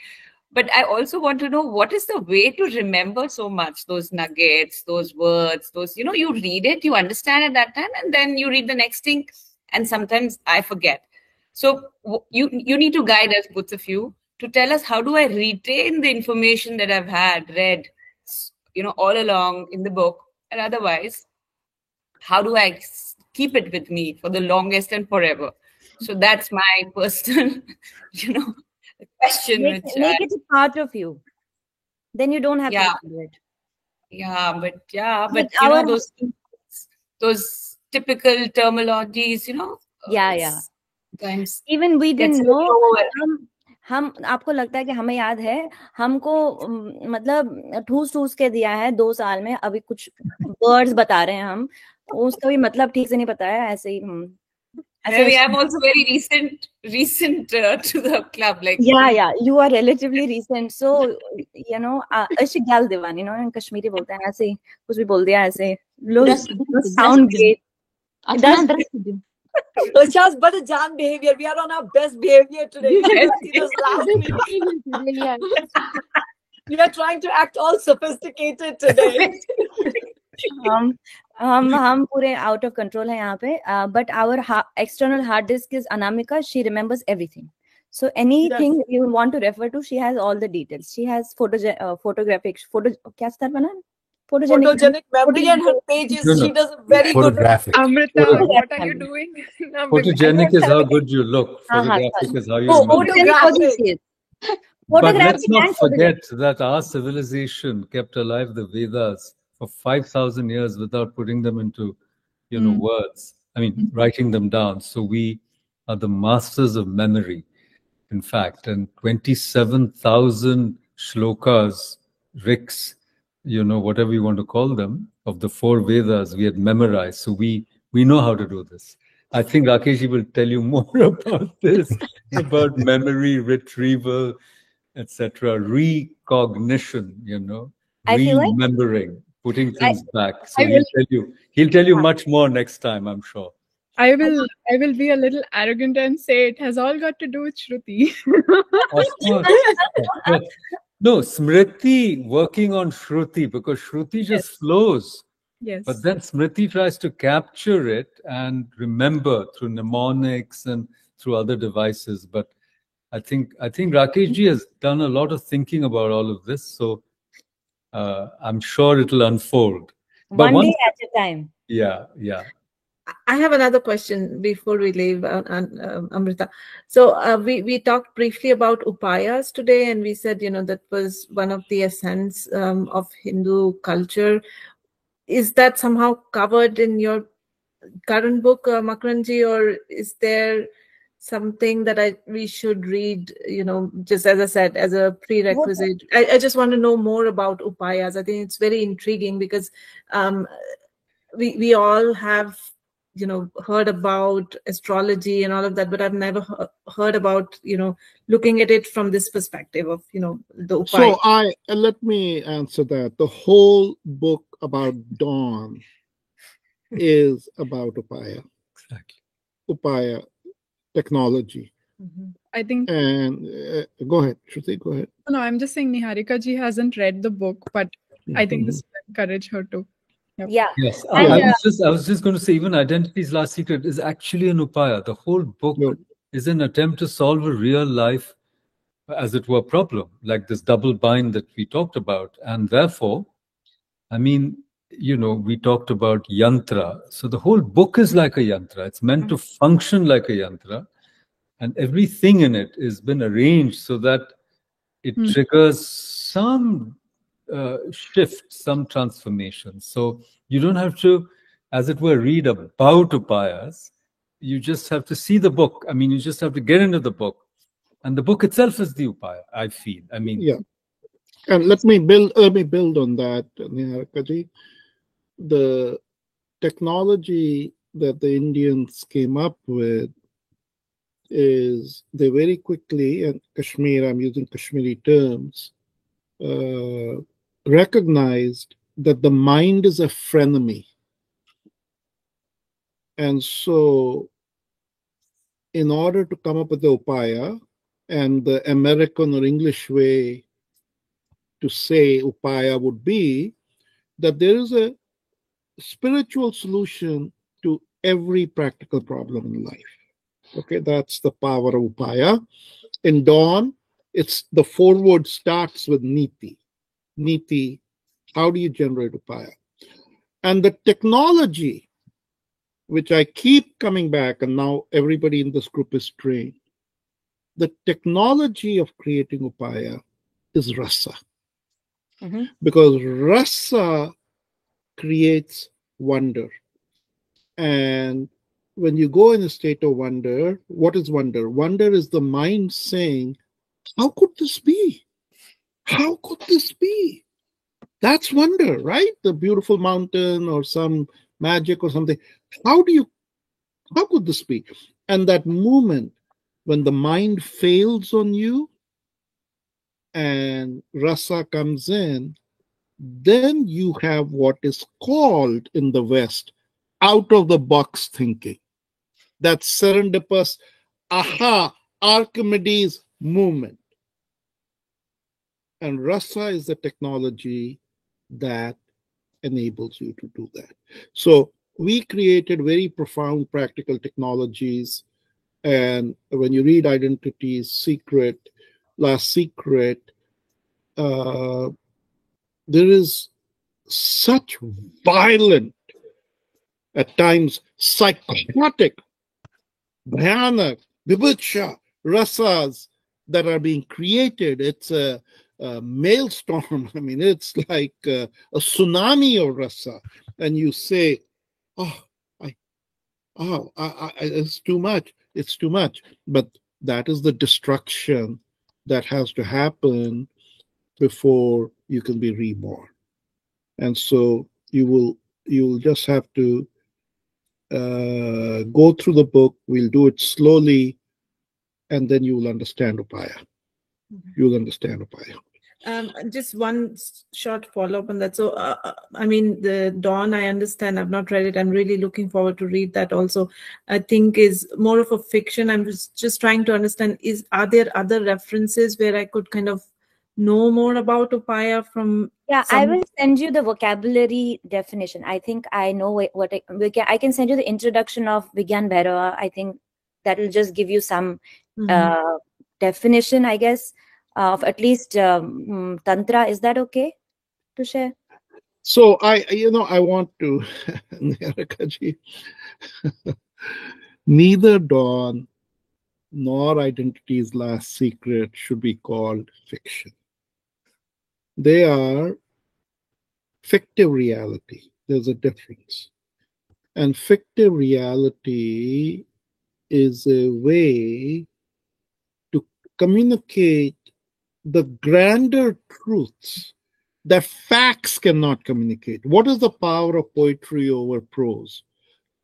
but I also want to know, what is the way to remember so much, those nuggets, those words, you read it, you understand at that time, and then you read the next thing, and sometimes I forget. So you need to guide us, both of you, to tell us, how do I retain the information that I've read, all along in the book, and otherwise, how do I keep it with me for the longest and forever? So that's my personal, question. Make it a part of you. Then you don't have to do it. But those typical terminologies, Yeah. Times even we didn't know. हम आपको लगता है कि हमें याद है, हमको मतलब ठूस के दिया है 2 साल में, अभी कुछ वर्ड्स बता रहे हैं हम, उसका भी मतलब ठीक से नहीं पता है, ऐसे ही Maybe I'm also very recent to the club. Like yeah, you are relatively recent. So Ashik gal diwan, in Kashmiri बोलते हैं ऐसे ही, कुछ भी बोल दिया ऐसे, sound great. Just but a Jan behavior. We are on our best behavior today. We are trying to act all sophisticated today. हम पूरे out of control है यहाँ पे. But our external hard disk is Anamika. She remembers everything. So anything you want to refer to, she has all the details. She has photogenic memory, and her pages, she does a very good. Amrita, what are you doing? Photogenic is how good you look. Photographic is how you remember. But let's not forget that our civilization kept alive the Vedas for 5,000 years without putting them into, words. I mean, writing them down. So we are the masters of memory, in fact. And 27,000 shlokas, riks, whatever you want to call them, of the 4 Vedas we had memorized. So we know how to do this. I think Rakeshji will tell you more about this, about memory retrieval, etc., recognition, I feel like remembering, putting things back. So he'll tell you much more next time, I'm sure. I will be a little arrogant and say it has all got to do with Shruti. Of course. No, Smriti working on Shruti, because Shruti just flows. Yes. But then Smriti tries to capture it and remember through mnemonics and through other devices. But I think Rakeshji has done a lot of thinking about all of this. So I'm sure it'll unfold. But one day at a time. Yeah. I have another question before we leave, Amrita. So we talked briefly about upayas today, and we said, that was one of the essence of Hindu culture. Is that somehow covered in your current book, Makranji, or is there something that we should read, just as I said, as a prerequisite? I just want to know more about upayas. I think it's very intriguing because we all have heard about astrology and all of that, but I've never heard about looking at it from this perspective of the upaya. So let me answer that. The whole book about dawn is about upaya. Exactly. Upaya technology. Mm-hmm. I think. And go ahead, Shruti. Go ahead. No, I'm just saying Niharika ji hasn't read the book, but I think this will encourage her to. Yep. Yeah. Yes. I was just going to say, even Identity's Last Secret is actually an upaya. The whole book is an attempt to solve a real life, as it were, problem, like this double bind that we talked about. And therefore, we talked about yantra. So the whole book is like a yantra. It's meant to function like a yantra. And everything in it has been arranged so that it triggers some shift, some transformation. So you don't have to, as it were, read about upayas. You just have to see the book. You just have to get into the book. And the book itself is the upaya, I feel. Yeah. And let me build on that, Niharika. The technology that the Indians came up with is they very quickly, and Kashmir, I'm using Kashmiri terms, recognized that the mind is a frenemy. And so in order to come up with the upaya, and the American or English way to say upaya would be that there is a spiritual solution to every practical problem in life. Okay, that's the power of upaya. In dawn, it's the foreword starts with niti. Niti, how do you generate upaya? And the technology, which I keep coming back, and now everybody in this group is trained, the technology of creating upaya is rasa. Mm-hmm. Because rasa creates wonder. And when you go in a state of wonder, what is wonder? Wonder is the mind saying, how could this be? How could this be? That's wonder, right? The beautiful mountain or some magic or something. How could this be? And that moment when the mind fails on you and rasa comes in, then you have what is called in the West out of the box thinking. That serendipitous, aha, Archimedes movement. And rasa is the technology that enables you to do that. So we created very profound practical technologies. And when you read Identity's Secret, Last Secret, there is such violent, at times psychotic, bhayanak, vibhutsha, rasas that are being created. It's a maelstrom. It's like a tsunami of rasa. And you say, it's too much. It's too much. But that is the destruction that has to happen before you can be reborn. And so you will just have to go through the book. We'll do it slowly, and then you will understand Upaya. You'll understand Upaya. Just one short follow-up on that. So, I mean, the Dawn, I understand. I've not read it. I'm really looking forward to read that also. I think is more of a fiction. I'm just trying to understand, are there other references where I could kind of know more about Upaya from? Yeah, I will send you the vocabulary definition. I think I know what I can send you the introduction of Vigyan Bhairava. I think that will just give you some definition, I guess, of at least Tantra. Is that okay to share? So I want to, Niharikaji, neither Dawn nor Identity's Last Secret should be called fiction. They are fictive reality. There's a difference. And fictive reality is a way to communicate the grander truths that facts cannot communicate. What is the power of poetry over prose?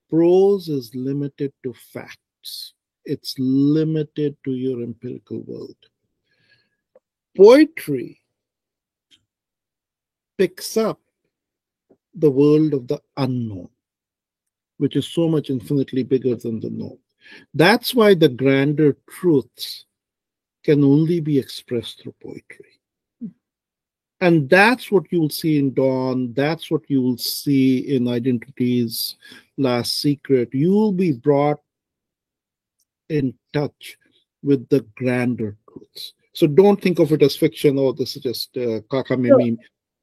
Prose is limited to facts. It's limited to your empirical world. Poetry picks up the world of the unknown, which is so much infinitely bigger than the known. That's why the grander truths can only be expressed through poetry. And that's what you'll see in Dawn. That's what you will see in Identity's Last Secret. You will be brought in touch with the grander truths. So don't think of it as fiction. Oh, this is just kakamimi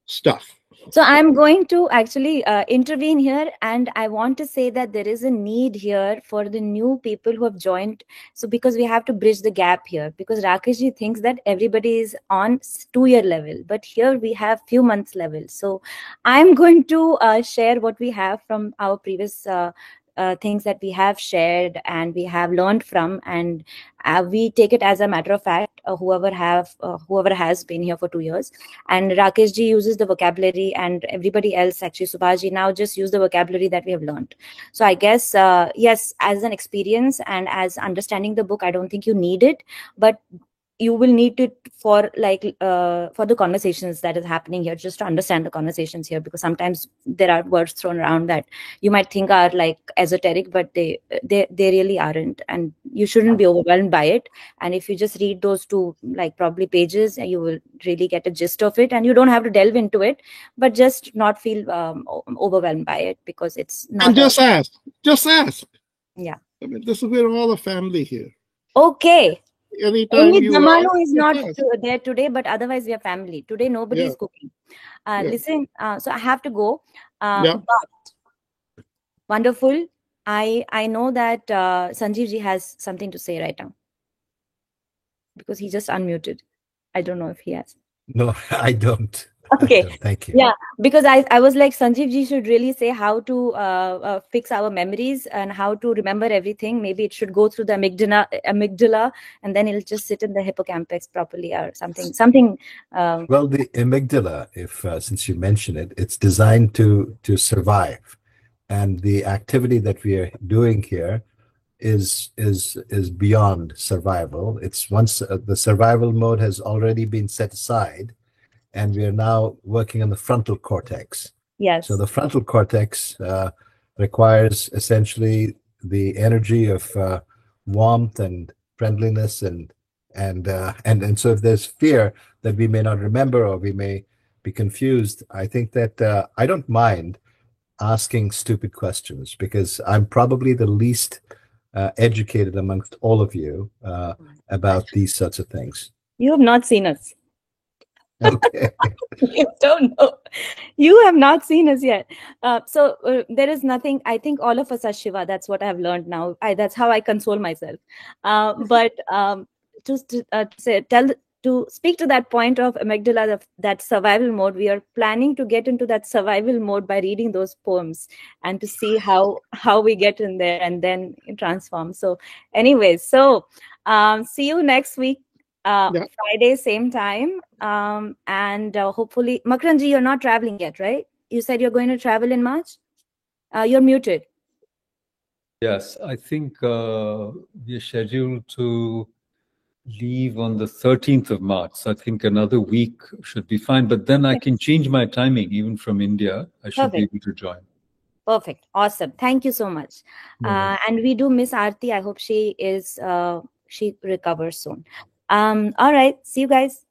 stuff. So I'm going to actually intervene here, and I want to say that there is a need here for the new people who have joined. So because we have to bridge the gap here, because Rakeshji thinks that everybody is on 2-year level, but here we have few months level. So I'm going to share what we have from our previous things that we have shared and we have learned from, and we take it as a matter of fact, whoever has been here for 2 years. And Rakeshji uses the vocabulary, and everybody else, actually Subhaji, now just use the vocabulary that we have learned. So I guess, yes, as an experience and as understanding the book, I don't think you need it, but you will need it for for the conversations that is happening here, just to understand the conversations here, because sometimes there are words thrown around that you might think are like esoteric, but they really aren't, and you shouldn't be overwhelmed by it. And if you just read those 2 probably pages, you will really get a gist of it, and you don't have to delve into it, but just not feel overwhelmed by it, because it's not. And just ask. Yeah, I mean, this is we're all a family here. Okay. Anytime only you Damalu is not there today, but otherwise we are family. Today nobody is cooking. Yeah. Listen, so I have to go. But wonderful. I know that Sanjeev ji has something to say right now, because he just unmuted. I don't know if he has. No, I don't. Okay. I don't. Thank you. Yeah, because I was like, Sanjeev ji should really say how to fix our memories and how to remember everything. Maybe it should go through the amygdala, and then it'll just sit in the hippocampus properly, or something. Well, the amygdala, if since you mentioned it, it's designed to survive, and the activity that we are doing here is beyond survival. It's once the survival mode has already been set aside, and we are now working on the frontal cortex. Yes. So the frontal cortex requires essentially the energy of warmth and friendliness, and so if there's fear that we may not remember or we may be confused, I think that I don't mind asking stupid questions, because I'm probably the least educated amongst all of you about these sorts of things. You have not seen us. Okay. You don't know. You have not seen us yet. So there is nothing. I think all of us are Shiva. That's what I have learned now. That's how I console myself. But to speak to that point of amygdala, that survival mode, we are planning to get into that survival mode by reading those poems and to see how we get in there and then transform. So anyways, so see you next week. Friday, same time. And hopefully, Makranji, you're not traveling yet, right? You said you're going to travel in March? You're muted. Yes, I think we are scheduled to leave on the 13th of March. So I think another week should be fine. But then I can change my timing even from India. I should be able to join. Perfect. Awesome. Thank you so much. And we do miss Aarti. I hope she is she recovers soon. All right. See you guys.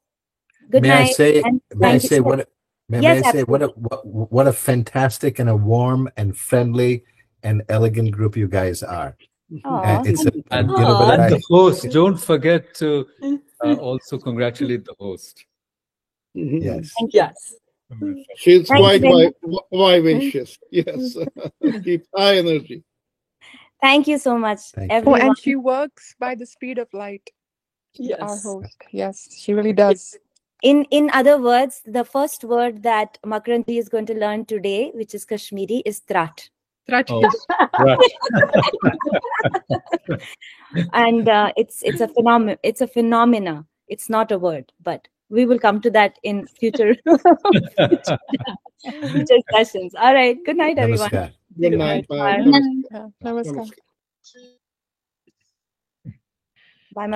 Good night. May I say what a fantastic and a warm and friendly and elegant group you guys are. And the host, don't forget to also congratulate the host. Yes. Yes. She's quite vivacious. Yes. Keep high energy. Thank you so much, Oh, everyone. and she works by the speed of light. Yes. Our host. Yes, she really does. In other words, the first word that Makarandi is going to learn today, which is Kashmiri, is Trat. Trat. Oh, right. And it's a phenomenon. It's a phenomena. It's not a word, but we will come to that in future sessions. All right. Good night, everyone. Namaskar. Good night. Bye. Namaskar. Bye.